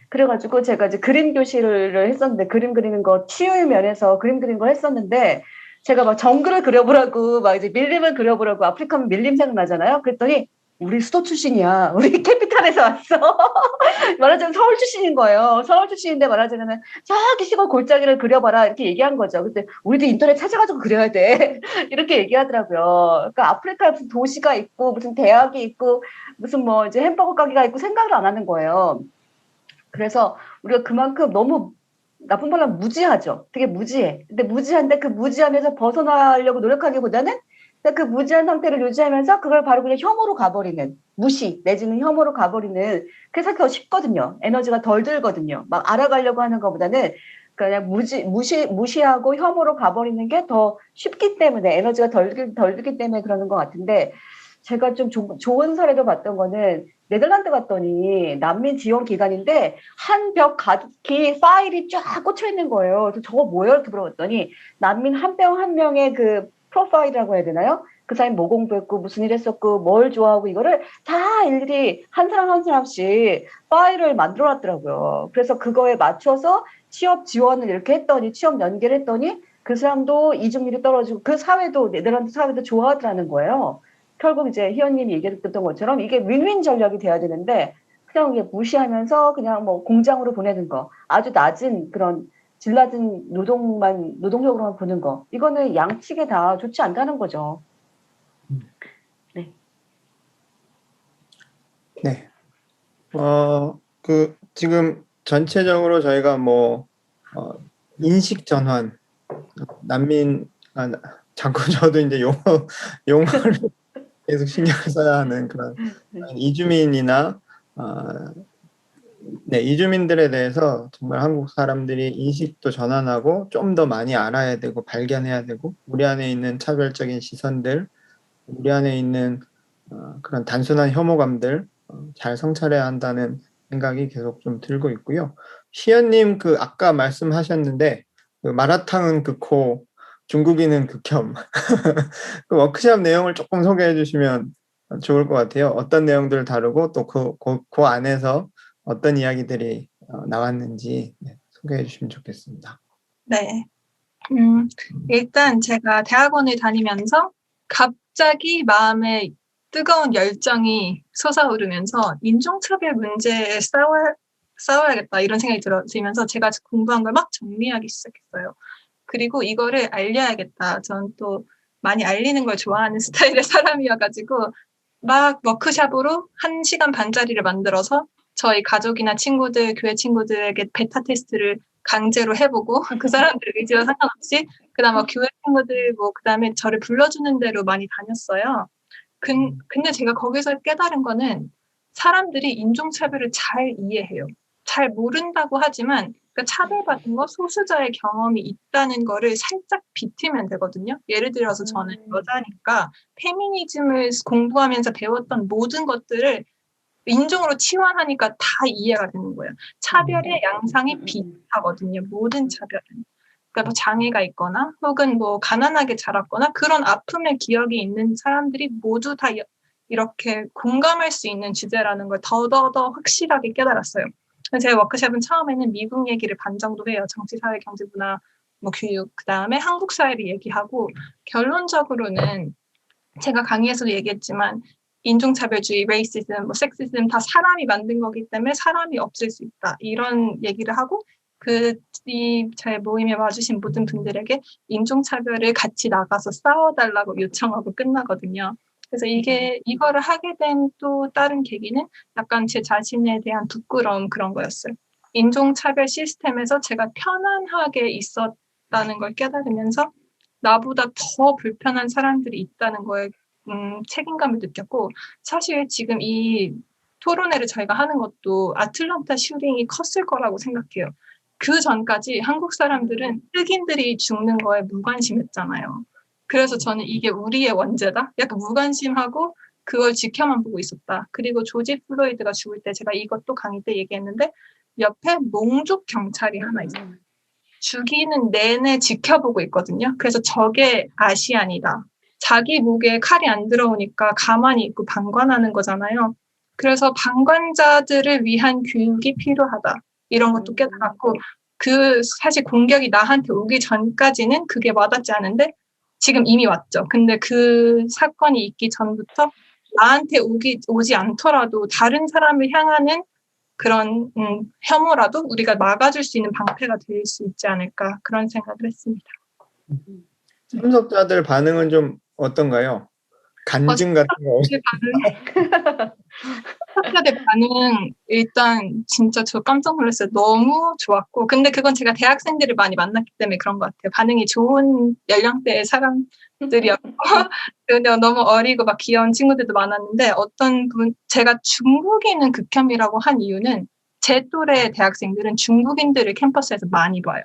S3: 그래가지고 제가 이제 그림 교실을 했었는데 그림 그리는 거 치유 면에서 그림 그리는 걸 했었는데 제가 막 정글을 그려보라고 막 이제 밀림을 그려보라고 아프리카면 밀림 생각나잖아요. 그랬더니 우리 수도 출신이야. 우리 캐피탈에서 왔어. 말하자면 서울 출신인 거예요. 서울 출신인데 말하자면 저기 시골 골짜기를 그려봐라 이렇게 얘기한 거죠. 근데 우리도 인터넷 찾아가지고 그려야 돼. 이렇게 얘기하더라고요. 그러니까 아프리카에 무슨 도시가 있고 무슨 대학이 있고 무슨 뭐 이제 햄버거 가게가 있고 생각을 안 하는 거예요. 그래서 우리가 그만큼 너무 나쁜 말로 하면 무지하죠. 되게 무지해. 근데 무지한데 그 무지함에서 벗어나려고 노력하기보다는 그 무지한 상태를 유지하면서 그걸 바로 그냥 혐오로 가버리는 무시 내지는 혐오로 가버리는 그래서 더 쉽거든요. 에너지가 덜 들거든요. 막 알아가려고 하는 것보다는 그냥 무시하고 혐오로 가버리는 게 더 쉽기 때문에 에너지가 덜 들기 때문에 그러는 것 같은데 제가 좀 좋은 사례로 봤던 거는 네덜란드 갔더니 난민 지원 기관인데 한 벽 가득히 파일이 쫙 꽂혀 있는 거예요. 그래서 저거 뭐예요? 이렇게 물어봤더니 난민 한 명 한 명의 그 프로파일이라고 해야 되나요? 그 사람이 뭐 공부했고 무슨 일 했었고 뭘 좋아하고 이거를 다 일일이 한 사람 한 사람씩 파일을 만들어 놨더라고요. 그래서 그거에 맞춰서 취업 지원을 이렇게 했더니 취업 연계를 했더니 그 사람도 이직률이 떨어지고 그 사회도 네덜란드 사회도 좋아하더라는 거예요. 결국 이제 희연님이 얘기했던 것처럼 이게 윈윈 전략이 돼야 되는데 그냥 이게 무시하면서 그냥 뭐 공장으로 보내는 거 아주 낮은 그런 질 낮은 노동력으로만 보는 거 이거는 양측에 다 좋지 않다는 거죠. 네.
S1: 네. 지금 전체적으로 저희가 인식 전환, 자꾸 저도 이제 용어를 계속 신경을 써야 하는 그런 이주민이나, 이주민들에 대해서 정말 한국 사람들이 인식도 전환하고 좀 더 많이 알아야 되고 발견해야 되고 우리 안에 있는 차별적인 시선들, 우리 안에 있는 그런 단순한 혐오감들 잘 성찰해야 한다는 생각이 계속 좀 들고 있고요. 희연님 아까 말씀하셨는데 마라탕은 극호, 중국인은 극혐. 그 워크숍 내용을 조금 소개해 주시면 좋을 것 같아요. 어떤 내용들을 다루고 또 그 안에서 어떤 이야기들이 나왔는지 소개해 주시면 좋겠습니다.
S4: 네. 일단 제가 대학원을 다니면서 갑자기 마음에 뜨거운 열정이 솟아오르면서 인종차별 문제에 싸워야겠다 이런 생각이 들면서 제가 공부한 걸 막 정리하기 시작했어요. 그리고 이거를 알려야겠다. 전 또 많이 알리는 걸 좋아하는 스타일의 사람이어가지고 막 워크샵으로 1시간 반짜리를 만들어서 저희 가족이나 친구들, 교회 친구들에게 베타 테스트를 강제로 해보고 그 사람들 의지와 상관없이 그다음 교회 친구들 그다음에 저를 불러주는 대로 많이 다녔어요. 근데 제가 거기서 깨달은 거는 사람들이 인종차별을 잘 이해해요. 잘 모른다고 하지만 그 차별받은 거 소수자의 경험이 있다는 거를 살짝 비틀면 되거든요. 예를 들어서 저는 여자니까 페미니즘을 공부하면서 배웠던 모든 것들을 인종으로 치환하니까 다 이해가 되는 거예요. 차별의 양상이 비슷하거든요. 모든 차별은. 그러니까 장애가 있거나 혹은 가난하게 자랐거나 그런 아픔의 기억이 있는 사람들이 모두 다 이렇게 공감할 수 있는 주제라는 걸 더더더 확실하게 깨달았어요. 제 워크숍은 처음에는 미국 얘기를 반 정도 해요. 정치, 사회, 경제, 문화, 뭐 교육, 그 다음에 한국 사회를 얘기하고 결론적으로는 제가 강의에서도 얘기했지만 인종차별주의, 레이시즘, 뭐 섹시즘 다 사람이 만든 거기 때문에 사람이 없을 수 있다. 이런 얘기를 하고 제 모임에 와주신 모든 분들에게 인종차별을 같이 나가서 싸워달라고 요청하고 끝나거든요. 그래서 이거를 하게 된 또 다른 계기는 약간 제 자신에 대한 부끄러움 그런 거였어요. 인종차별 시스템에서 제가 편안하게 있었다는 걸 깨달으면서 나보다 더 불편한 사람들이 있다는 거에 책임감을 느꼈고, 사실 지금 이 토론회를 저희가 하는 것도 아틀란타 슈팅이 컸을 거라고 생각해요. 그 전까지 한국 사람들은 흑인들이 죽는 거에 무관심했잖아요. 그래서 저는 이게 우리의 원죄다? 약간 무관심하고 그걸 지켜만 보고 있었다. 그리고 조지 플로이드가 죽을 때 제가 이것도 강의 때 얘기했는데 옆에 몽족 경찰이 하나 있어요. 죽이는 내내 지켜보고 있거든요. 그래서 저게 아시안이다. 자기 목에 칼이 안 들어오니까 가만히 있고 방관하는 거잖아요. 그래서 방관자들을 위한 교육이 필요하다. 이런 것도 깨달았고, 사실 공격이 나한테 오기 전까지는 그게 와닿지 않은데, 지금 이미 왔죠. 근데 그 사건이 있기 전부터 나한테 오지 않더라도 다른 사람을 향하는 그런 혐오라도 우리가 막아줄 수 있는 방패가 될 수 있지 않을까 그런 생각을 했습니다.
S1: 참석자들 반응은 좀 어떤가요? 간증 같은 거
S4: 참석자들 반응 일단 진짜 저 깜짝 놀랐어요. 너무 좋았고, 근데 그건 제가 대학생들을 많이 만났기 때문에 그런 것 같아요. 반응이 좋은 연령대의 사람들이었고 근데 너무 어리고 막 귀여운 친구들도 많았는데, 제가 중국인은 극혐이라고 한 이유는 제 또래 대학생들은 중국인들을 캠퍼스에서 많이 봐요.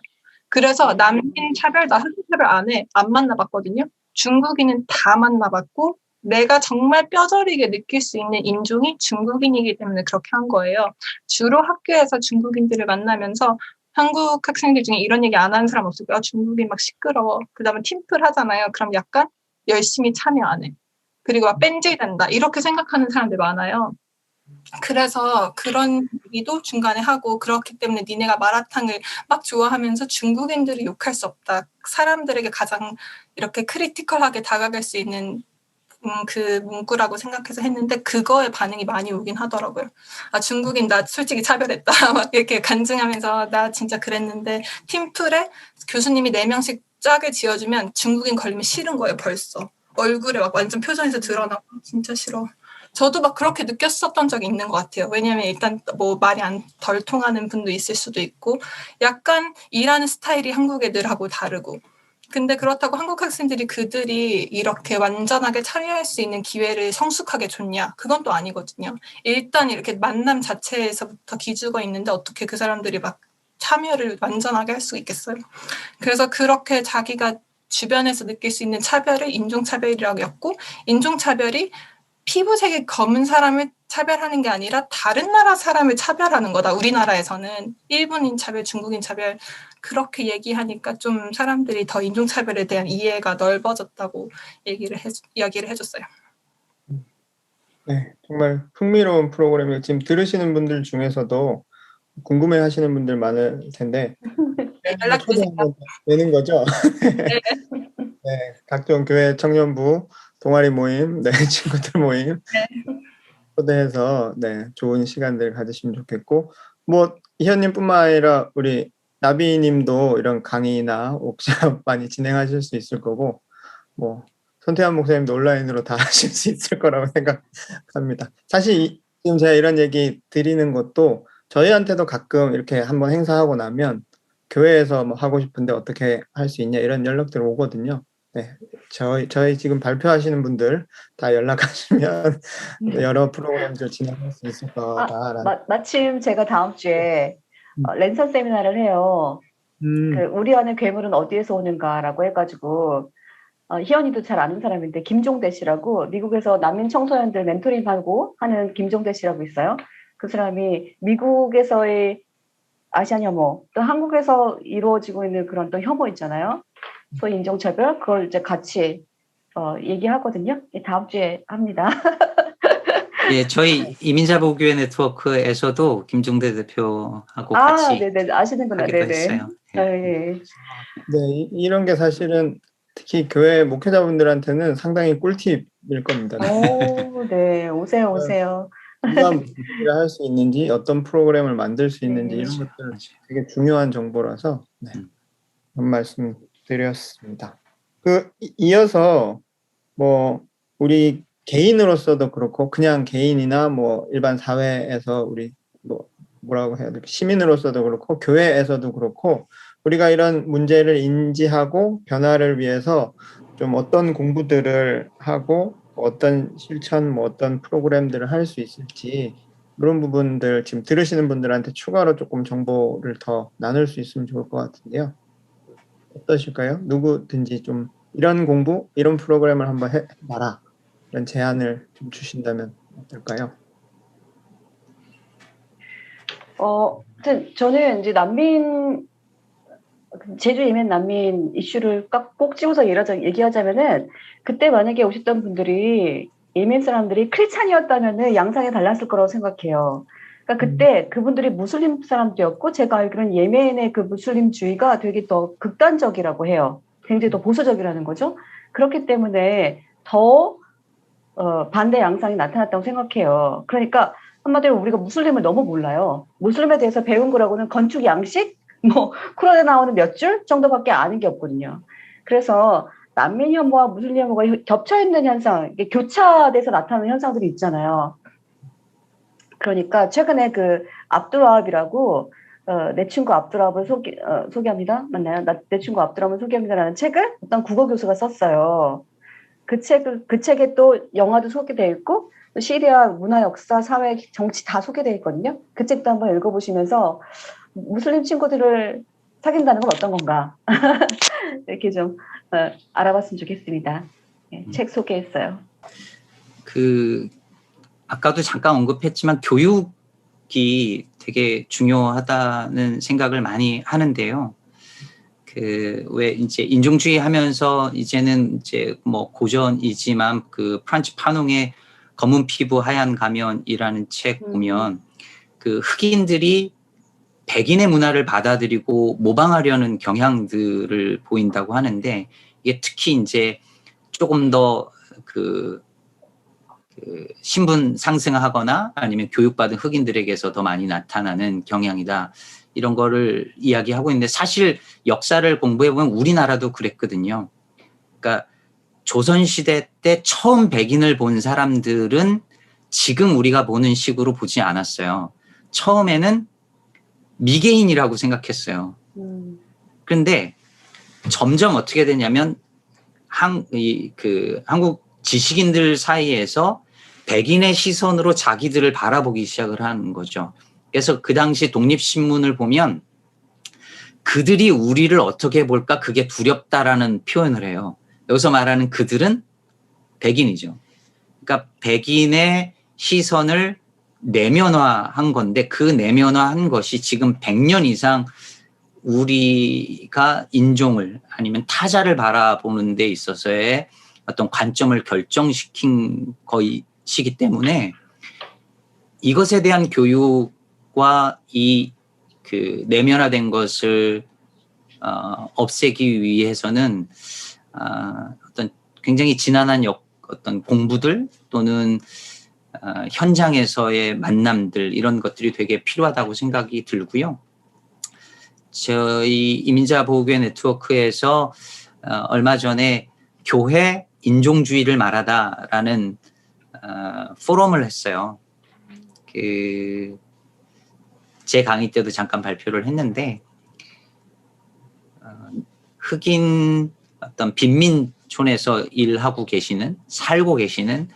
S4: 그래서 남인 차별다 흑인 차별 안 만나봤거든요. 중국인은 다 만나봤고, 내가 정말 뼈저리게 느낄 수 있는 인종이 중국인이기 때문에 그렇게 한 거예요. 주로 학교에서 중국인들을 만나면서 한국 학생들 중에 이런 얘기 안 하는 사람 없을 거예요. 중국인 막 시끄러워. 그다음에 팀플 하잖아요. 그럼 약간 열심히 참여 안 해. 그리고 뺀질된다. 이렇게 생각하는 사람들 많아요. 그래서 그런 얘기도 중간에 하고, 그렇기 때문에 니네가 마라탕을 막 좋아하면서 중국인들을 욕할 수 없다. 사람들에게 가장 이렇게 크리티컬하게 다가갈 수 있는 그 문구라고 생각해서 했는데, 그거에 반응이 많이 오긴 하더라고요. 아, 중국인 나 솔직히 차별했다. 막 이렇게 간증하면서 나 진짜 그랬는데, 팀플에 교수님이 4명씩 짝을 지어주면 중국인 걸리면 싫은 거예요, 벌써. 얼굴에 막 완전 표정에서 드러나고 진짜 싫어. 저도 막 그렇게 느꼈었던 적이 있는 것 같아요. 왜냐하면 일단 뭐 말이 덜 통하는 분도 있을 수도 있고, 약간 일하는 스타일이 한국 애들하고 다르고. 근데 그렇다고 한국 학생들이 그들이 이렇게 완전하게 참여할 수 있는 기회를 성숙하게 줬냐? 그건 또 아니거든요. 일단 이렇게 만남 자체에서부터 기죽어 있는데 어떻게 그 사람들이 막 참여를 완전하게 할 수 있겠어요? 그래서 그렇게 자기가 주변에서 느낄 수 있는 차별을 인종차별이라고 했고, 인종차별이 피부색이 검은 사람을 차별하는 게 아니라 다른 나라 사람을 차별하는 거다. 우리나라에서는 일본인 차별, 중국인 차별 그렇게 얘기하니까 좀 사람들이 더 인종차별에 대한 이해가 넓어졌다고 이야기를 해줬어요.
S1: 네, 정말 흥미로운 프로그램이에요. 지금 들으시는 분들 중에서도 궁금해하시는 분들 많을 텐데
S4: 연락 주세요.
S1: 초대하면 되는 거죠?
S4: 네.
S1: 네, 각종 교회 청년부 동아리 모임, 네, 친구들 모임
S4: 네.
S1: 초대해서 네, 좋은 시간들 가지시면 좋겠고, 뭐 희연님뿐만 아니라 우리 나비님도 이런 강의나 옥샵 많이 진행하실 수 있을 거고, 뭐 손태환 목사님도 온라인으로 다 하실 수 있을 거라고 생각합니다. 사실 지금 제가 이런 얘기 드리는 것도 저희한테도 가끔 이렇게 한번 행사하고 나면 교회에서 뭐 하고 싶은데 어떻게 할 수 있냐 이런 연락들 오거든요. 네, 저희 지금 발표하시는 분들 다 연락하시면 여러 프로그램들 진행할 수 있을 거다라는.
S3: 마침 제가 다음 주에 랜선 세미나를 해요. 그 우리 안의 괴물은 어디에서 오는가라고 해가지고 희연이도 잘 아는 사람인데 김종대 씨라고 미국에서 난민 청소년들 멘토링하고 하는 김종대 씨라고 있어요. 그 사람이 미국에서의 아시안 혐오, 또 한국에서 이루어지고 있는 그런 또 혐오 있잖아요. 소위 인종차별, 그걸 이제 같이 얘기하거든요. 다음 주에 합니다.
S2: 예, 저희 이민자보호교회 네트워크에서도 김종대 대표하고 같이
S3: 네네. 아시는구나.
S2: 하기도
S3: 네네.
S2: 했어요.
S3: 아,
S2: 예.
S3: 예.
S1: 네, 이런 게 사실은 특히 교회 목회자분들한테는 상당히 꿀팁일 겁니다.
S3: 네. 오세요, 오세요.
S1: 누가 무슨 일을 할 수 있는지, 어떤 프로그램을 만들 수 있는지
S3: 네.
S1: 이런 것들
S2: 맞아요.
S1: 되게 중요한 정보라서 네, 그런 말씀 드렸습니다. 이어서 뭐 우리 개인으로서도 그렇고 그냥 개인이나 뭐 일반 사회에서 우리 뭐라고 해야 될까 시민으로서도 그렇고 교회에서도 그렇고 우리가 이런 문제를 인지하고 변화를 위해서 좀 어떤 공부들을 하고 어떤 실천 뭐 어떤 프로그램들을 할 수 있을지 그런 부분들 지금 들으시는 분들한테 추가로 조금 정보를 더 나눌 수 있으면 좋을 것 같은데요. 어떠실까요? 누구든지 좀 이런 공부, 이런 프로그램을 한번 해봐라. 이런 제안을 좀 주신다면 어떨까요?
S3: 저는 이제 제주 예멘 난민 이슈를 꼭 집어서 얘기하자면은, 그때 만약에 오셨던 분들이 예멘 사람들이 크리스찬이었다면은 양상이 달랐을 거라고 생각해요. 그러니까 그때 그분들이 무슬림 사람들이었고, 제가 알기로는 예멘의 그 무슬림주의가 되게 더 극단적이라고 해요. 굉장히 더 보수적이라는 거죠. 그렇기 때문에 더 반대 양상이 나타났다고 생각해요. 그러니까 한마디로 우리가 무슬림을 너무 몰라요. 무슬림에 대해서 배운 거라고는 건축 양식, 뭐 쿠란에 나오는 몇 줄 정도밖에 아는 게 없거든요. 그래서 난민 혐오와 무슬림 혐오가 겹쳐 있는 현상, 이게 교차돼서 나타나는 현상들이 있잖아요. 그러니까 최근에 그 압두라합이라고 내 친구 압두라합을 소개합니다. 맞나요? 내 친구 압두라합을 소개합니다라는 책을 어떤 국어 교수가 썼어요. 그 책에 또 영화도 소개되어 있고 또 시리아 문화, 역사, 사회, 정치 다 소개되어 있거든요. 그 책도 한번 읽어보시면서 무슬림 친구들을 사귄다는 건 어떤 건가 이렇게 좀 알아봤으면 좋겠습니다. 네, 책 소개했어요.
S2: 아까도 잠깐 언급했지만 교육이 되게 중요하다는 생각을 많이 하는데요. 왜 이제 인종주의 하면서 이제는 이제 뭐 고전이지만 프란츠 파농의 검은 피부 하얀 가면이라는 책 보면 흑인들이 백인의 문화를 받아들이고 모방하려는 경향들을 보인다고 하는데 이게 특히 이제 조금 더 신분 상승하거나 아니면 교육받은 흑인들에게서 더 많이 나타나는 경향이다. 이런 거를 이야기하고 있는데 사실 역사를 공부해보면 우리나라도 그랬거든요. 그러니까 조선시대 때 처음 백인을 본 사람들은 지금 우리가 보는 식으로 보지 않았어요. 처음에는 미개인이라고 생각했어요. 그런데 점점 어떻게 되냐면 한국 지식인들 사이에서 백인의 시선으로 자기들을 바라보기 시작을 하는 거죠. 그래서 그 당시 독립신문을 보면 그들이 우리를 어떻게 볼까 그게 두렵다라는 표현을 해요. 여기서 말하는 그들은 백인이죠. 그러니까 백인의 시선을 내면화한 건데 그 내면화한 것이 지금 100년 이상 우리가 인종을 아니면 타자를 바라보는 데 있어서의 어떤 관점을 결정시킨 것이기 때문에 이것에 대한 교육과 내면화된 것을 없애기 위해서는 어떤 굉장히 지난한 어떤 공부들 또는 현장에서의 만남들 이런 것들이 되게 필요하다고 생각이 들고요. 저희 이민자보호교회 네트워크에서 얼마 전에 교회 인종주의를 말하다라는 포럼을 했어요. 제 강의 때도 잠깐 발표를 했는데 흑인 어떤 빈민촌에서 살고 계시는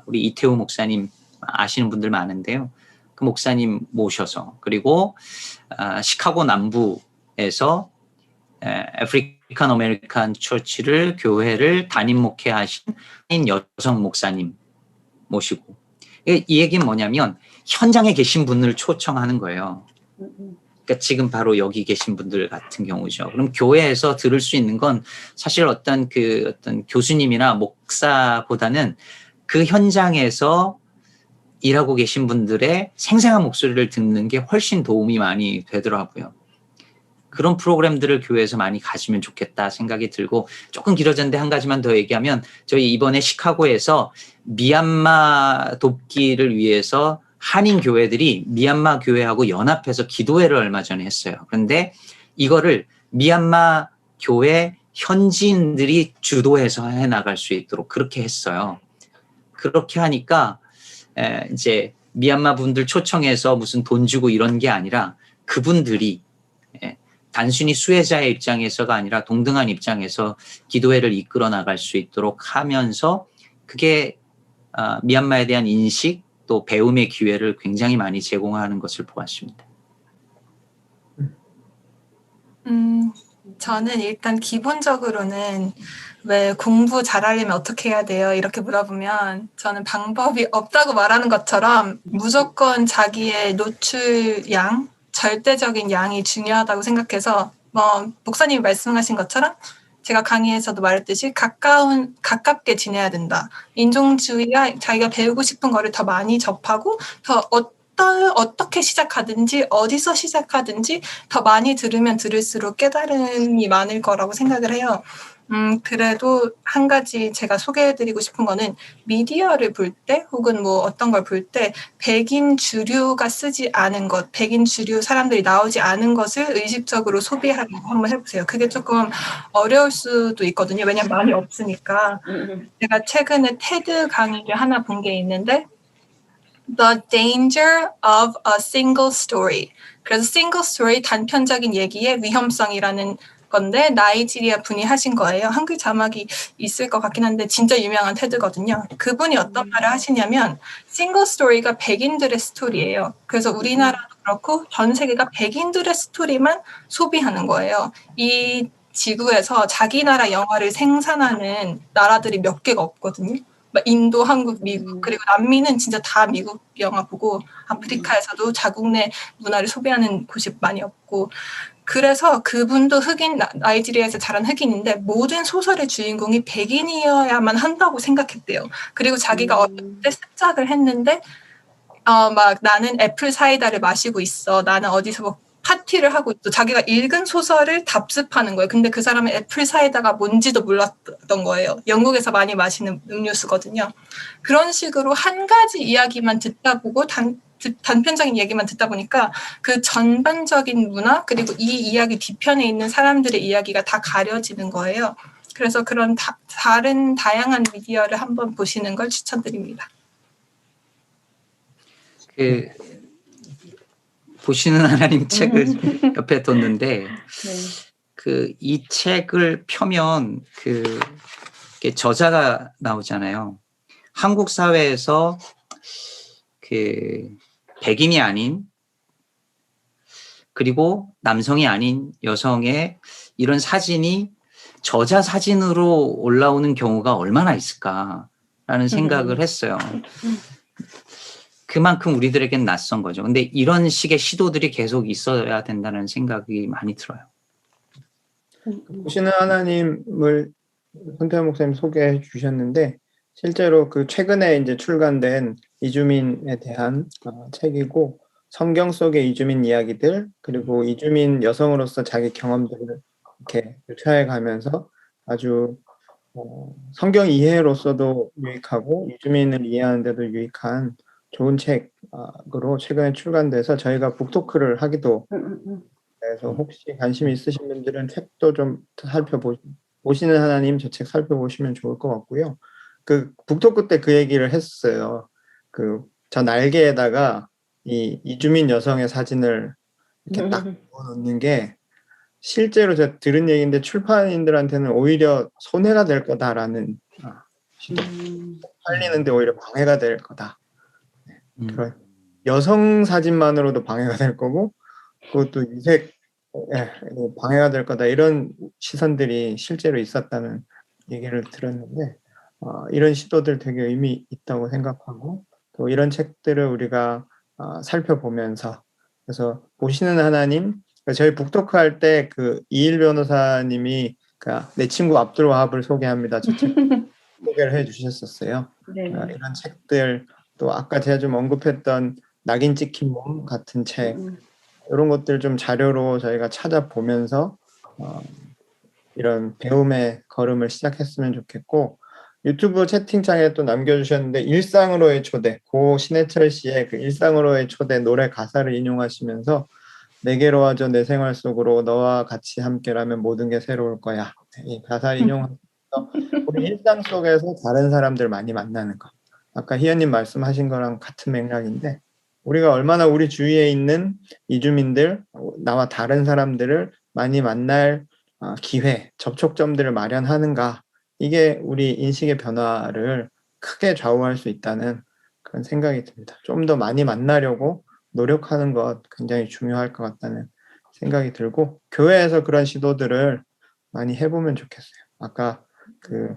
S2: 우리 이태우 목사님 아시는 분들 많은데요. 그 목사님 모셔서 그리고 시카고 남부에서 아프리칸 아메리칸 처치를 교회를 담임 목회하신 여성 목사님 모시고 이 얘기는 뭐냐면 현장에 계신 분을 초청하는 거예요. 그러니까 지금 바로 여기 계신 분들 같은 경우죠. 그럼 교회에서 들을 수 있는 건 사실 어떤 교수님이나 목사보다는 그 현장에서 일하고 계신 분들의 생생한 목소리를 듣는 게 훨씬 도움이 많이 되더라고요. 그런 프로그램들을 교회에서 많이 가지면 좋겠다 생각이 들고, 조금 길어졌는데 한 가지만 더 얘기하면, 저희 이번에 시카고에서 미얀마 돕기를 위해서 한인 교회들이 미얀마 교회하고 연합해서 기도회를 얼마 전에 했어요. 그런데 이거를 미얀마 교회 현지인들이 주도해서 해나갈 수 있도록 그렇게 했어요. 그렇게 하니까 이제 미얀마 분들 초청해서 무슨 돈 주고 이런 게 아니라 그분들이 단순히 수혜자의 입장에서가 아니라 동등한 입장에서 기도회를 이끌어 나갈 수 있도록 하면서, 그게 미얀마에 대한 인식 또 배움의 기회를 굉장히 많이 제공하는 것을 보았습니다.
S4: 저는 일단 기본적으로는 왜 공부 잘하려면 어떻게 해야 돼요? 이렇게 물어보면 저는 방법이 없다고 말하는 것처럼 무조건 자기의 노출량, 절대적인 양이 중요하다고 생각해서, 목사님이 말씀하신 것처럼 제가 강의에서도 말했듯이 가깝게 지내야 된다. 인종주의와 자기가 배우고 싶은 거를 더 많이 접하고, 더 어떻게 시작하든지 어디서 시작하든지 더 많이 들으면 들을수록 깨달음이 많을 거라고 생각을 해요. 그래도 한 가지 제가 소개해드리고 싶은 거는, 미디어를 볼 때 혹은 뭐 어떤 걸 볼 때 백인 주류가 쓰지 않은 것, 백인 주류 사람들이 나오지 않은 것을 의식적으로 소비하려고 한번 해보세요. 그게 조금 어려울 수도 있거든요. 왜냐면 많이 없으니까. 제가 최근에 테드 강의를 하나 본 게 있는데, The Danger of a Single Story. 그래서 Single Story, 단편적인 얘기의 위험성이라는 건데, 나이지리아 분이 하신 거예요. 한글 자막이 있을 것 같긴 한데 진짜 유명한 테드거든요. 그분이 어떤 말을 하시냐면, 싱글 스토리가 백인들의 스토리예요. 그래서 우리나라도 그렇고 전 세계가 백인들의 스토리만 소비하는 거예요. 이 지구에서 자기 나라 영화를 생산하는 나라들이 몇 개가 없거든요. 인도, 한국, 미국, 그리고 남미는 진짜 다 미국 영화 보고, 아프리카에서도 자국 내 문화를 소비하는 곳이 많이 없고, 그래서 그분도 나이지리아에서 자란 흑인인데 모든 소설의 주인공이 백인이어야만 한다고 생각했대요. 그리고 자기가 어릴 때 습작을 했는데, 막 나는 애플 사이다를 마시고 있어. 나는 어디서 뭐 파티를 하고 있어. 자기가 읽은 소설을 답습하는 거예요. 근데 그 사람은 애플 사이다가 뭔지도 몰랐던 거예요. 영국에서 많이 마시는 음료수거든요. 그런 식으로 한 가지 이야기만 듣다 보고 단편적인 얘기만 듣다 보니까 그 전반적인 문화, 그리고 이 이야기 뒤편에 있는 사람들의 이야기가 다 가려지는 거예요. 그래서 그런 다른 다양한 미디어를 한번 보시는 걸 추천드립니다.
S2: 보시는 하나님 책을 옆에 뒀는데, 이 책을 펴면 저자가 나오잖아요. 한국 사회에서 백인이 아닌, 그리고 남성이 아닌 여성의 이런 사진이 저자 사진으로 올라오는 경우가 얼마나 있을까라는 생각을 했어요. 그만큼 우리들에겐 낯선 거죠. 근데 이런 식의 시도들이 계속 있어야 된다는 생각이 많이 들어요.
S1: 보시는 하나님을 손태현 목사님 소개해 주셨는데, 실제로 그 최근에 이제 출간된 이주민에 대한 책이고, 성경 속의 이주민 이야기들, 그리고 이주민 여성으로서 자기 경험들을 이렇게 묘사해 가면서 아주 성경 이해로서도 유익하고 이주민을 이해하는 데도 유익한 좋은 책으로 최근에 출간돼서 저희가 북토크를 하기도 해서, 혹시 관심 있으신 분들은 책도 좀 보시는 하나님 저 책 살펴보시면 좋을 것 같고요. 그 북토크 때 그 얘기를 했어요. 저 날개에다가 이 이주민 여성의 사진을 이렇게 딱 넣어놓는 게 실제로 제가 들은 얘기인데 출판인들한테는 오히려 손해가 될 거다라는 시도, 팔리는데 오히려 방해가 될 거다. 그런 여성 사진만으로도 방해가 될 거고, 그것도 이색 방해가 될 거다, 이런 시선들이 실제로 있었다는 얘기를 들었는데, 이런 시도들 되게 의미 있다고 생각하고, 또 이런 책들을 우리가 살펴보면서, 그래서 보시는 하나님, 저희 북토크 할 때 이일 변호사님이 내 친구 압둘 와합을 소개합니다, 저 책 소개를 해주셨었어요. 이런 책들 또 아까 제가 좀 언급했던 낙인 찍힌 몸 같은 책 이런 것들 좀 자료로 저희가 찾아보면서 이런 배움의 걸음을 시작했으면 좋겠고 유튜브 채팅창에 또 남겨주셨는데 일상으로의 초대 고 신해철 씨의 그 일상으로의 초대 노래 가사를 인용하시면서 내게로 와줘 내 생활 속으로 너와 같이 함께라면 모든 게 새로울 거야. 이 가사 인용하면서 우리 일상 속에서 다른 사람들 많이 만나는 거. 아까 희연님 말씀하신 거랑 같은 맥락인데 우리가 얼마나 우리 주위에 있는 이주민들, 나와 다른 사람들을 많이 만날 기회, 접촉점들을 마련하는가. 이게 우리 인식의 변화를 크게 좌우할 수 있다는 그런 생각이 듭니다. 좀 더 많이 만나려고 노력하는 것 굉장히 중요할 것 같다는 생각이 들고 교회에서 그런 시도들을 많이 해보면 좋겠어요. 아까 그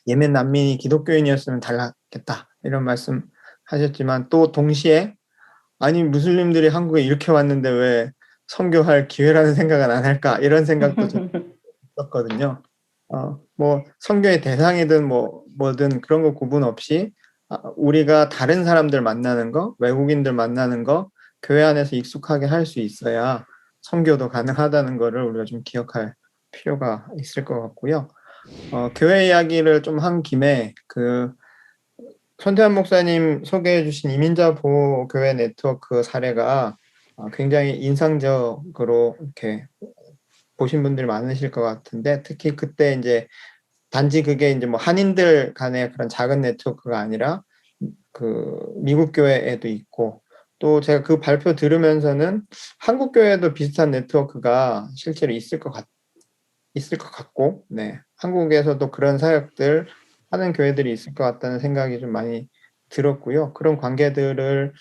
S1: 예멘 난민이 기독교인이었으면 달랐겠다 이런 말씀 하셨지만 또 동시에 아니 무슬림들이 한국에 이렇게 왔는데 왜 선교할 기회라는 생각은 안 할까 이런 생각도 좀 있었거든요. 뭐 선교의 대상이든 뭐든 그런 거 구분 없이 우리가 다른 사람들 만나는 거, 외국인들 만나는 거 교회 안에서 익숙하게 할 수 있어야 선교도 가능하다는 거를 우리가 좀 기억할 필요가 있을 것 같고요. 교회 이야기를 좀 한 김에 그 손태환 목사님 소개해 주신 이민자 보호 교회 네트워크 사례가 굉장히 인상적으로 이렇게 보신 분들이 많으실 것 같은데 특히 그때 이제 단지 그게 이제 뭐 한인들 간의 그런 작은 네트워크가 아니라 그 미국 교회에도 있고 또 제가 그 발표 들으면서는 한국 교회에도 비슷한 네트워크가 실제로 있을 것 같고, 네 한국에서도 그런 사역들 하는 교회들이 있을 것 같다는 생각이 좀 많이 들었고요. 그런 관계들을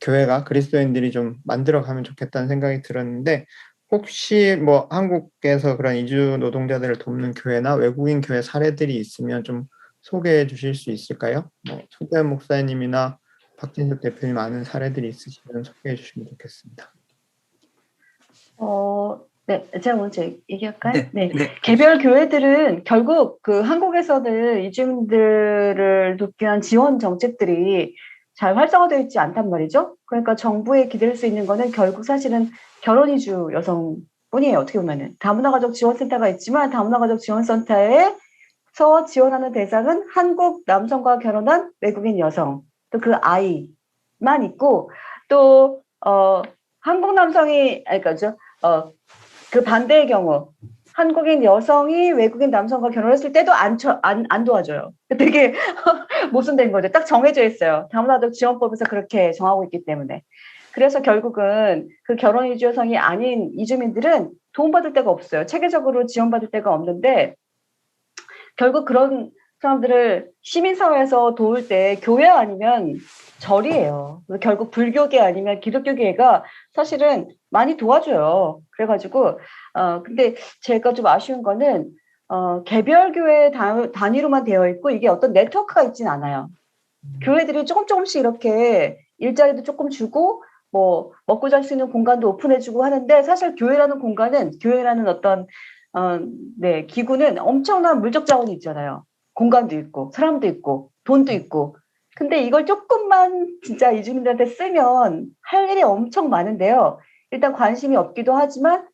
S1: 교회가 그리스도인들이 좀 만들어가면 좋겠다는 생각이 들었는데 혹시 뭐 한국에서 그런 이주 노동자들을 돕는 교회나 외국인 교회 사례들이 있으면 좀 소개해 주실 수 있을까요? 뭐 손태환 목사님이나 박진석 대표님 아는 사례들이 있으시면 소개해 주시면 좋겠습니다.
S3: 네, 제가 먼저 얘기할까요?
S2: 네.
S3: 개별 교회들은 결국 그 한국에서는 이주민들을 돕기 위한 지원 정책들이 잘 활성화되어 있지 않단 말이죠. 그러니까 정부에 기댈 수 있는 거는 결국 사실은 결혼 이주 여성뿐이에요. 어떻게 보면은 다문화 가족 지원센터가 있지만 다문화 가족 지원센터에서 지원하는 대상은 한국 남성과 결혼한 외국인 여성, 또 그 아이만 있고 또 한국 남성이 그 반대의 경우 한국인 여성이 외국인 남성과 결혼했을 때도 안 도와줘요. 되게 모순된 거죠. 딱 정해져 있어요. 다문화적 지원법에서 그렇게 정하고 있기 때문에. 그래서 결국은 그 결혼 이주 여성이 아닌 이주민들은 도움받을 데가 없어요. 체계적으로 지원받을 데가 없는데 결국 그런 사람들을 시민사회에서 도울 때 교회 아니면 절이에요. 결국 불교계 아니면 기독교계가 사실은 많이 도와줘요. 그래가지고 근데 제가 좀 아쉬운 거는 개별 교회 단위로만 되어 있고 이게 어떤 네트워크가 있진 않아요. 교회들이 조금씩 이렇게 일자리도 조금 주고 뭐 먹고 잘 수 있는 공간도 오픈해주고 하는데 사실 교회라는 어떤 기구는 엄청난 물적 자원이 있잖아요. 공간도 있고 사람도 있고 돈도 있고 근데 이걸 조금만 진짜 이주민들한테 쓰면 할 일이 엄청 많은데요. 일단 관심이 없기도 하지만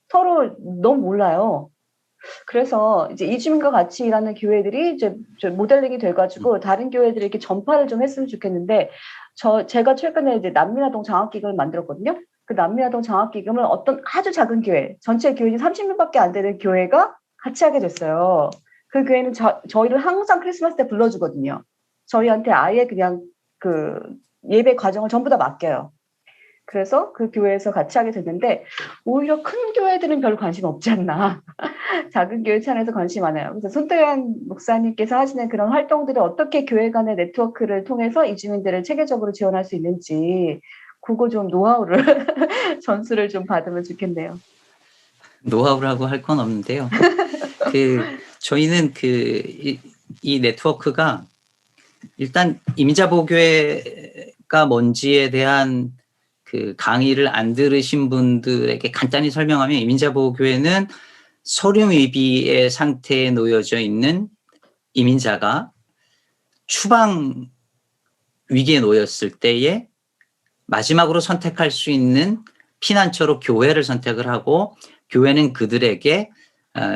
S3: 서로 너무 몰라요. 그래서 이제 이주민과 같이 일하는 교회들이 이제 모델링이 돼가지고 다른 교회들이 이렇게 전파를 좀 했으면 좋겠는데 제가 최근에 이제 난민아동 장학기금을 만들었거든요. 그 난민아동 장학기금을 어떤 아주 작은 교회, 전체 교인이 30명밖에 안 되는 교회가 같이 하게 됐어요. 그 교회는 저희를 항상 크리스마스 때 불러주거든요. 저희한테 아예 그냥 그 예배 과정을 전부 다 맡겨요. 그래서 그 교회에서 같이 하게 됐는데 오히려 큰 교회들은 별 관심 없지 않나. 작은 교회 차원에서 관심이 많아요. 그래서 손태환 목사님께서 하시는 그런 활동들을 어떻게 교회 간의 네트워크를 통해서 이주민들을 체계적으로 지원할 수 있는지 그거 좀 노하우를 전수를 좀 받으면 좋겠네요.
S2: 노하우라고 할 건 없는데요. 저희는 이 네트워크가 일단 이민자 보호교회가 뭔지에 대한 그 강의를 안 들으신 분들에게 간단히 설명하면 이민자 보호교회는 서류미비의 상태에 놓여져 있는 이민자가 추방 위기에 놓였을 때에 마지막으로 선택할 수 있는 피난처로 교회를 선택을 하고, 교회는 그들에게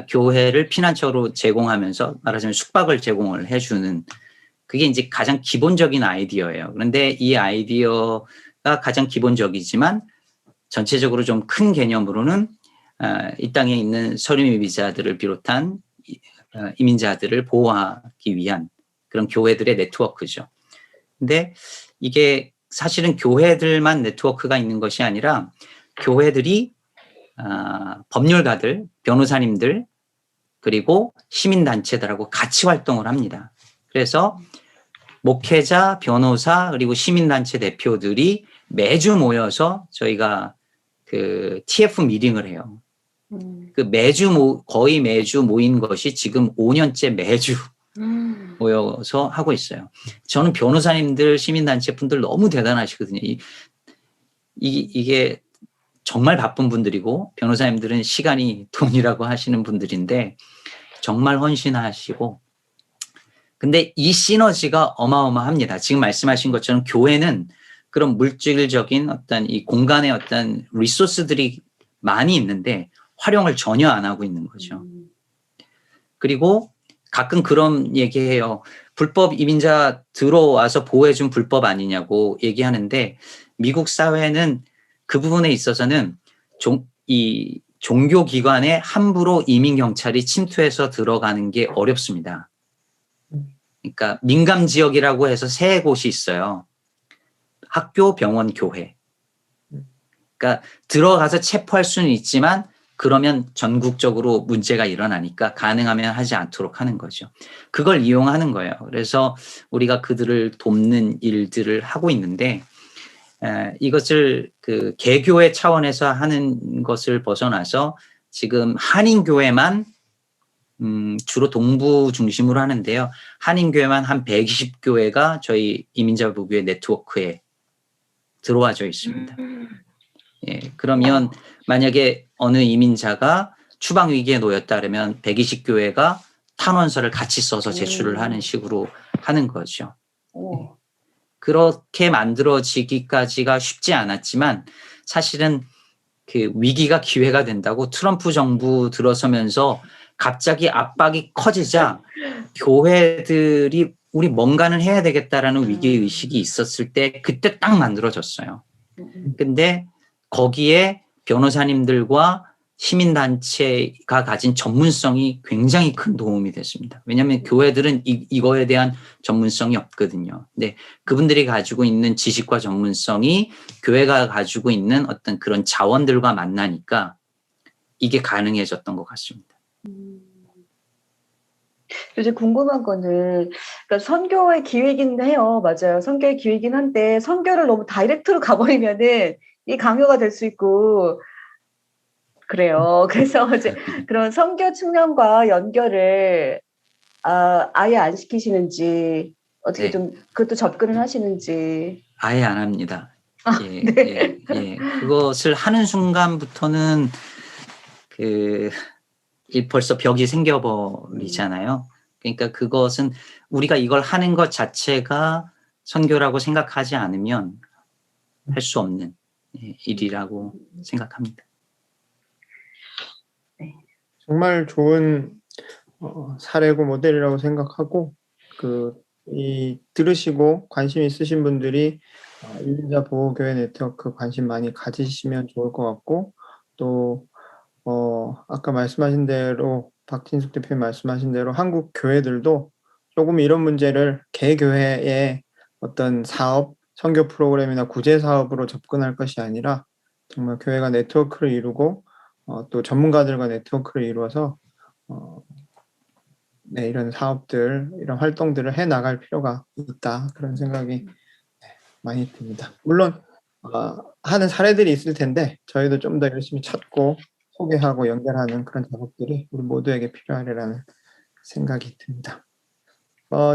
S2: 교회를 피난처로 제공하면서 말하자면 숙박을 제공을 해주는, 그게 이제 가장 기본적인 아이디어예요. 그런데 이 아이디어가 가장 기본적이지만 전체적으로 좀 큰 개념으로는 이 땅에 있는 서류미비자들을 비롯한 이민자들을 보호하기 위한 그런 교회들의 네트워크죠. 근데 이게 사실은 교회들만 네트워크가 있는 것이 아니라 교회들이 법률가들, 변호사님들, 그리고 시민단체들하고 같이 활동을 합니다. 그래서 목회자, 변호사, 그리고 시민단체 대표들이 매주 모여서 저희가 그 TF 미팅을 해요. 그 거의 매주 모인 것이 지금 5년째 매주 모여서 하고 있어요. 저는 변호사님들, 시민단체 분들 너무 대단하시거든요. 이게 정말 바쁜 분들이고, 변호사님들은 시간이 돈이라고 하시는 분들인데 정말 헌신하시고, 근데 이 시너지가 어마어마합니다. 지금 말씀하신 것처럼 교회는 그런 물질적인 어떤 이 공간의 어떤 리소스들이 많이 있는데 활용을 전혀 안 하고 있는 거죠. 그리고 가끔 그런 얘기해요. 불법 이민자 들어와서 보호해준 불법 아니냐고 얘기하는데, 미국 사회는 그 부분에 있어서는 이 종교기관에 함부로 이민경찰이 침투해서 들어가는 게 어렵습니다. 그러니까 민감지역이라고 해서 3곳이 있어요. 학교, 병원, 교회. 그러니까 들어가서 체포할 수는 있지만 그러면 전국적으로 문제가 일어나니까 가능하면 하지 않도록 하는 거죠. 그걸 이용하는 거예요. 그래서 우리가 그들을 돕는 일들을 하고 있는데, 이것을 그 개교회 차원에서 하는 것을 벗어나서 지금 한인교회만 주로 동부 중심으로 하는데요. 한인교회만 한 120교회가 저희 이민자 부교회 네트워크에 들어와져 있습니다. 예, 그러면 만약에 어느 이민자가 추방 위기에 놓였다 그러면 120교회가 탄원서를 같이 써서 제출을 하는 식으로 하는 거죠. 예. 그렇게 만들어지기까지가 쉽지 않았지만 사실은 그 위기가 기회가 된다고 트럼프 정부 들어서면서 갑자기 압박이 커지자 교회들이 우리 뭔가는 해야 되겠다라는 위기의식이 있었을 때 그때 딱 만들어졌어요. 근데 거기에 변호사님들과 시민단체가 가진 전문성이 굉장히 큰 도움이 됐습니다. 왜냐하면 교회들은 이거에 대한 전문성이 없거든요. 근데 그분들이 가지고 있는 지식과 전문성이 교회가 가지고 있는 어떤 그런 자원들과 만나니까 이게 가능해졌던 것 같습니다.
S3: 요즘 궁금한 거는, 그러니까 선교의 기회이긴 해요. 맞아요. 선교의 기회이긴 한데, 선교를 너무 다이렉트로 가버리면은 이 강요가 될 수 있고, 그래요. 그래서 이제 그런 선교 측면과 연결을 아예 안 시키시는지, 어떻게
S2: 네.
S3: 좀 그것도 접근을 하시는지.
S2: 아예 안 합니다. 예,
S3: 네.
S2: 예. 그것을 하는 순간부터는 벌써 벽이 생겨버리잖아요. 그러니까 그것은 우리가 이걸 하는 것 자체가 선교라고 생각하지 않으면 할 수 없는 일이라고 생각합니다.
S1: 정말 좋은 사례고 모델이라고 생각하고, 들으시고 관심 있으신 분들이 이민자 보호교회 네트워크 관심 많이 가지시면 좋을 것 같고, 또 아까 말씀하신 대로 박진숙 대표님 말씀하신 대로 한국 교회들도 조금 이런 문제를 개교회의 어떤 사업, 선교 프로그램이나 구제 사업으로 접근할 것이 아니라 정말 교회가 네트워크를 이루고 또 전문가들과 네트워크를 이루어서 네, 이런 사업들, 이런 활동들을 해 나갈 필요가 있다, 그런 생각이 많이 듭니다. 물론 하는 사례들이 있을 텐데 저희도 좀 더 열심히 찾고 소개하고 연결하는 그런 작업들이 우리 모두에게 필요하리라는 생각이 듭니다.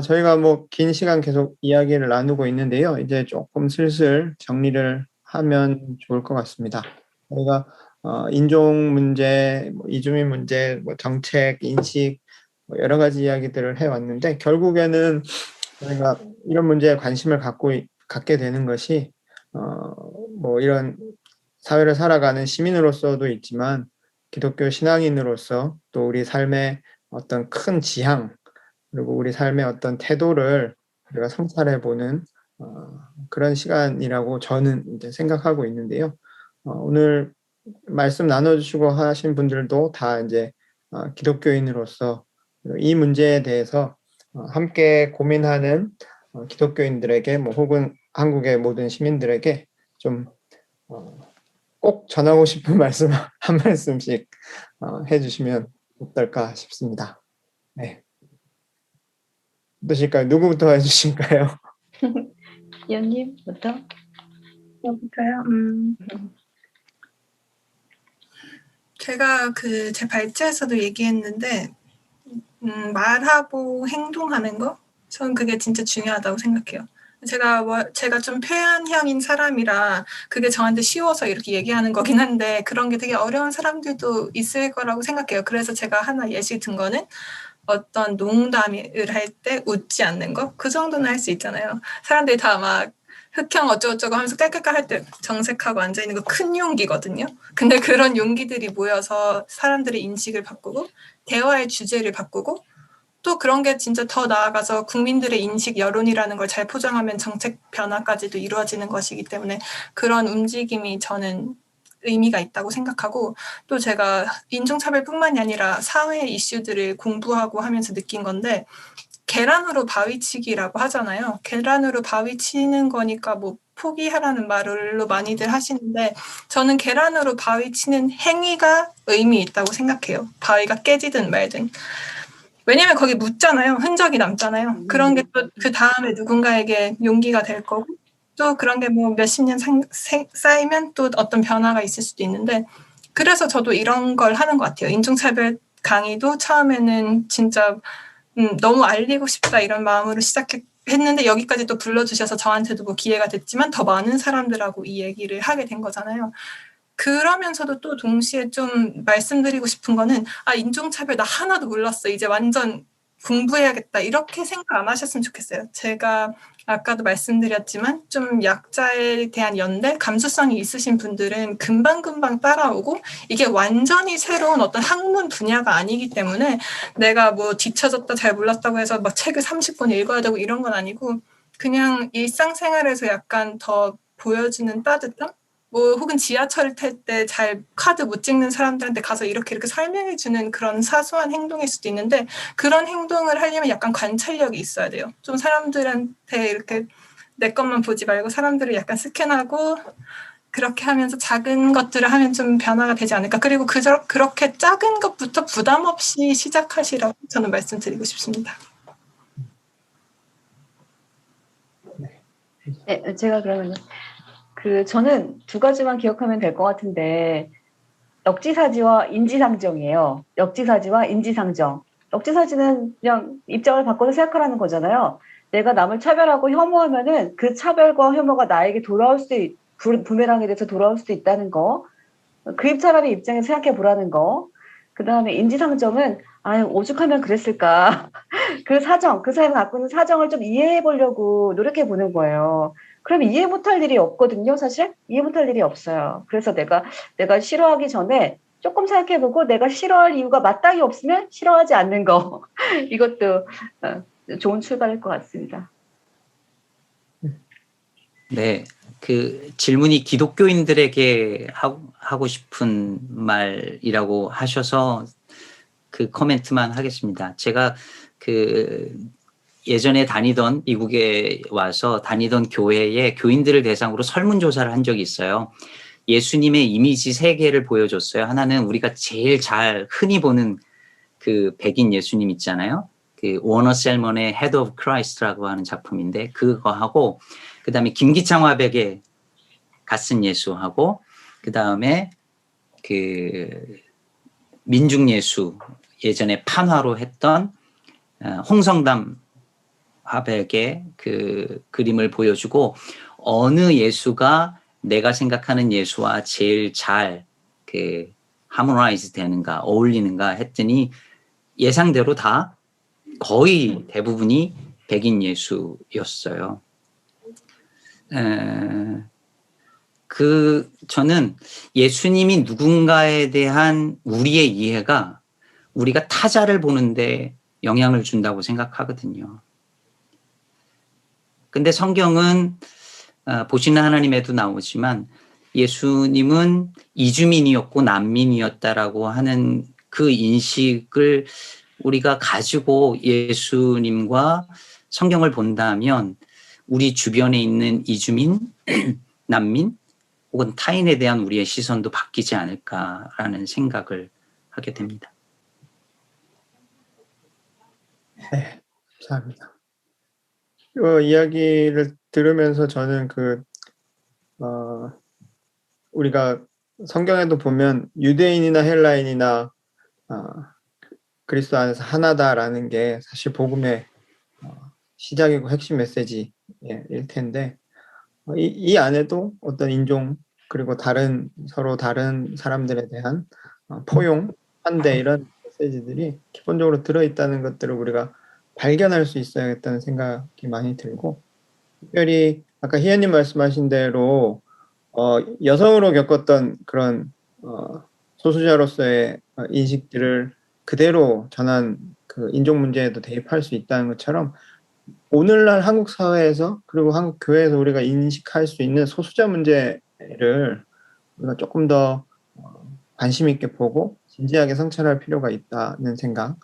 S1: 저희가 뭐 긴 시간 계속 이야기를 나누고 있는데요. 이제 조금 슬슬 정리를 하면 좋을 것 같습니다. 저희가 인종 문제, 이주민 문제, 정책, 인식 여러 가지 이야기들을 해왔는데 결국에는 저희가 이런 문제에 관심을 갖게 되는 것이 뭐 이런 사회를 살아가는 시민으로서도 있지만 기독교 신앙인으로서 또 우리 삶의 어떤 큰 지향 그리고 우리 삶의 어떤 태도를 우리가 성찰해보는 그런 시간이라고 저는 이제 생각하고 있는데요. 오늘 말씀 나눠주시고 하신 분들도 다 이제 기독교인으로서 이 문제에 대해서 함께 고민하는 기독교인들에게 뭐 혹은 한국의 모든 시민들에게 좀 꼭 전하고 싶은 말씀 한 말씀씩 해주시면 어떨까 싶습니다. 네. 어떠실까요? 누구부터 해주실까요?
S3: 이현님부터.
S4: 저부터요. 제가 제 발제에서도 얘기했는데 말하고 행동하는 거, 저는 그게 진짜 중요하다고 생각해요. 제가 좀 표현형인 사람이라 그게 저한테 쉬워서 이렇게 얘기하는 거긴 한데 그런 게 되게 어려운 사람들도 있을 거라고 생각해요. 그래서 제가 하나 예시 든 거는 어떤 농담을 할 때 웃지 않는 거? 그 정도는 할 수 있잖아요. 사람들이 다 막 흑형 어쩌고저쩌고 하면서 깔깔깔 할 때 정색하고 앉아있는 거 큰 용기거든요. 근데 그런 용기들이 모여서 사람들의 인식을 바꾸고 대화의 주제를 바꾸고 또 그런 게 진짜 더 나아가서 국민들의 인식 여론이라는 걸 잘 포장하면 정책 변화까지도 이루어지는 것이기 때문에 그런 움직임이 저는 의미가 있다고 생각하고 또 제가 인종차별뿐만이 아니라 사회 이슈들을 공부하고 하면서 느낀 건데 계란으로 바위치기라고 하잖아요. 계란으로 바위치는 거니까 뭐 포기하라는 말로 많이들 하시는데 저는 계란으로 바위치는 행위가 의미 있다고 생각해요. 바위가 깨지든 말든. 왜냐면 거기 묻잖아요. 흔적이 남잖아요. 그런 게 또 그 다음에 누군가에게 용기가 될 거고 또 그런 게 뭐 몇십 년 쌓이면 또 어떤 변화가 있을 수도 있는데 그래서 저도 이런 걸 하는 것 같아요. 인종차별 강의도 처음에는 진짜 너무 알리고 싶다 이런 마음으로 시작했는데 여기까지 또 불러주셔서 저한테도 뭐 기회가 됐지만 더 많은 사람들하고 이 얘기를 하게 된 거잖아요. 그러면서도 또 동시에 좀 말씀드리고 싶은 거는 인종차별 나 하나도 몰랐어. 이제 완전 공부해야겠다. 이렇게 생각 안 하셨으면 좋겠어요. 제가 아까도 말씀드렸지만 좀 약자에 대한 연대, 감수성이 있으신 분들은 금방금방 따라오고 이게 완전히 새로운 어떤 학문 분야가 아니기 때문에 내가 뭐 뒤처졌다 잘 몰랐다고 해서 막 책을 30권 읽어야 되고 이런 건 아니고 그냥 일상생활에서 약간 더 보여주는 따뜻함? 뭐 혹은 지하철 탈 때 잘 카드 못 찍는 사람들한테 가서 이렇게 설명해 주는 그런 사소한 행동일 수도 있는데 그런 행동을 하려면 약간 관찰력이 있어야 돼요. 좀 사람들한테 이렇게 내 것만 보지 말고 사람들을 약간 스캔하고 그렇게 하면서 작은 것들을 하면 좀 변화가 되지 않을까. 그리고 그렇게 작은 것부터 부담 없이 시작하시라고 저는 말씀드리고 싶습니다.
S3: 네, 제가 그러면 저는 두 가지만 기억하면 될 것 같은데 역지사지와 인지상정이에요. 역지사지와 인지상정. 역지사지는 그냥 입장을 바꿔서 생각하라는 거잖아요. 내가 남을 차별하고 혐오하면은 그 차별과 혐오가 나에게 부메랑에 대해서 돌아올 수도 있다는 거. 그 사람의 입장에서 생각해 보라는 거. 그 다음에 인지상정은 오죽하면 그랬을까. 그 사람이 갖고 있는 사정을 좀 이해해 보려고 노력해 보는 거예요. 그럼 이해 못할 일이 없거든요, 사실. 이해 못할 일이 없어요. 그래서 내가 싫어하기 전에 조금 생각해보고 내가 싫어할 이유가 마땅히 없으면 싫어하지 않는 거. 이것도 좋은 출발일 것 같습니다.
S2: 네, 그 질문이 기독교인들에게 하고 싶은 말이라고 하셔서 그 코멘트만 하겠습니다. 제가 예전에 미국에 와서 다니던 교회에 교인들을 대상으로 설문조사를 한 적이 있어요. 예수님의 이미지 3개를 보여줬어요. 하나는 우리가 제일 잘 흔히 보는 그 백인 예수님 있잖아요. 그 워너 셀먼의 Head of Christ라고 하는 작품인데 그거하고 그다음에 김기창 화백의 갓슨 예수하고 그다음에 그 민중 예수 예전에 판화로 했던 홍성담 화백의 그 그림을 보여주고 어느 예수가 내가 생각하는 예수와 제일 잘 하모나이즈 되는가 어울리는가 했더니 예상대로 다 거의 대부분이 백인 예수였어요. 저는 예수님이 누군가에 대한 우리의 이해가 우리가 타자를 보는데 영향을 준다고 생각하거든요. 근데 성경은 보시는 하나님에도 나오지만 예수님은 이주민이었고 난민이었다라고 하는 그 인식을 우리가 가지고 예수님과 성경을 본다면 우리 주변에 있는 이주민, 난민 혹은 타인에 대한 우리의 시선도 바뀌지 않을까라는 생각을 하게 됩니다.
S1: 네, 감사합니다. 이야기를 들으면서 저는 우리가 성경에도 보면 유대인이나 헬라인이나 그리스도 안에서 하나다라는 게 사실 복음의 시작이고 핵심 메시지일 텐데 이 안에도 어떤 인종 그리고 서로 다른 사람들에 대한 포용, 환대 이런 메시지들이 기본적으로 들어있다는 것들을 우리가 발견할 수 있어야겠다는 생각이 많이 들고 특별히 아까 희연님 말씀하신 대로 여성으로 겪었던 그런 소수자로서의 인식들을 그대로 전한 그 인종 문제에도 대입할 수 있다는 것처럼 오늘날 한국 사회에서 그리고 한국 교회에서 우리가 인식할 수 있는 소수자 문제를 우리가 조금 더 관심 있게 보고 진지하게 성찰할 필요가 있다는 생각.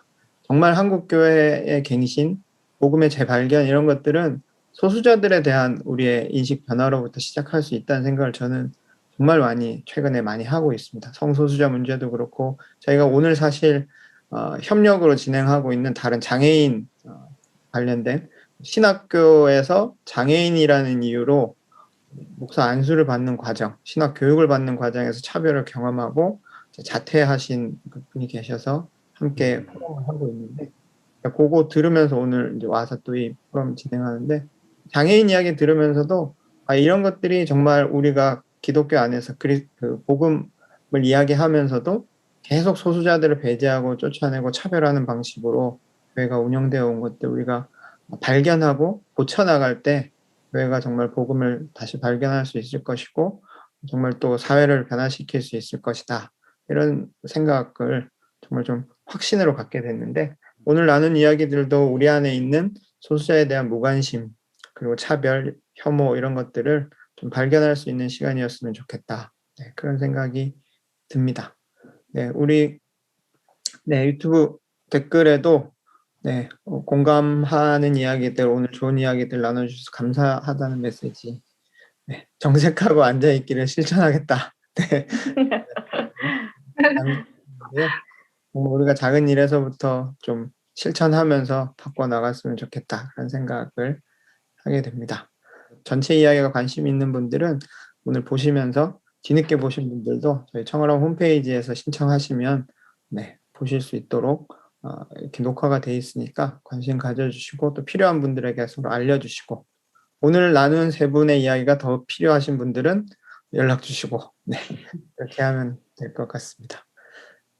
S1: 정말 한국 교회의 갱신, 복음의 재발견 이런 것들은 소수자들에 대한 우리의 인식 변화로부터 시작할 수 있다는 생각을 저는 정말 최근에 많이 하고 있습니다. 성소수자 문제도 그렇고 저희가 오늘 사실 협력으로 진행하고 있는 다른 장애인 관련된 신학교에서 장애인이라는 이유로 목사 안수를 받는 과정, 신학 교육을 받는 과정에서 차별을 경험하고 자퇴하신 분이 계셔서 함께 포럼을 하고 있는데 그거 들으면서 오늘 이제 와서 또 이 포럼 진행하는데 장애인 이야기 들으면서도 이런 것들이 정말 우리가 기독교 안에서 그 복음을 이야기하면서도 계속 소수자들을 배제하고 쫓아내고 차별하는 방식으로 교회가 운영되어 온 것들 우리가 발견하고 고쳐나갈 때 교회가 정말 복음을 다시 발견할 수 있을 것이고 정말 또 사회를 변화시킬 수 있을 것이다. 이런 생각을 정말 좀 확신으로 갖게 됐는데 오늘 나눈 이야기들도 우리 안에 있는 소수자에 대한 무관심 그리고 차별, 혐오 이런 것들을 좀 발견할 수 있는 시간이었으면 좋겠다. 네, 그런 생각이 듭니다. 네, 우리 유튜브 댓글에도 공감하는 이야기들, 오늘 좋은 이야기들 나눠주셔서 감사하다는 메시지. 정색하고 앉아있기를 실천하겠다. 네. 우리가 작은 일에서부터 좀 실천하면서 바꿔나갔으면 좋겠다. 그런 생각을 하게 됩니다. 전체 이야기가 관심 있는 분들은 오늘 보시면서 뒤늦게 보신 분들도 저희 청어람 홈페이지에서 신청하시면 보실 수 있도록 이렇게 녹화가 돼 있으니까 관심 가져주시고 또 필요한 분들에게 서로 알려주시고 오늘 나눈 세 분의 이야기가 더 필요하신 분들은 연락 주시고 이렇게 하면 될 것 같습니다.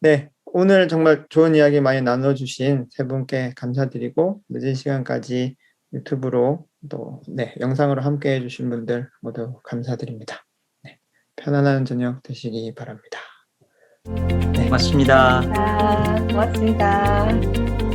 S1: 네, 오늘 정말 좋은 이야기 많이 나눠주신 세 분께 감사드리고 늦은 시간까지 유튜브로 또 영상으로 함께 해주신 분들 모두 감사드립니다. 편안한 저녁 되시기 바랍니다.
S2: 고맙습니다.
S3: 고맙습니다.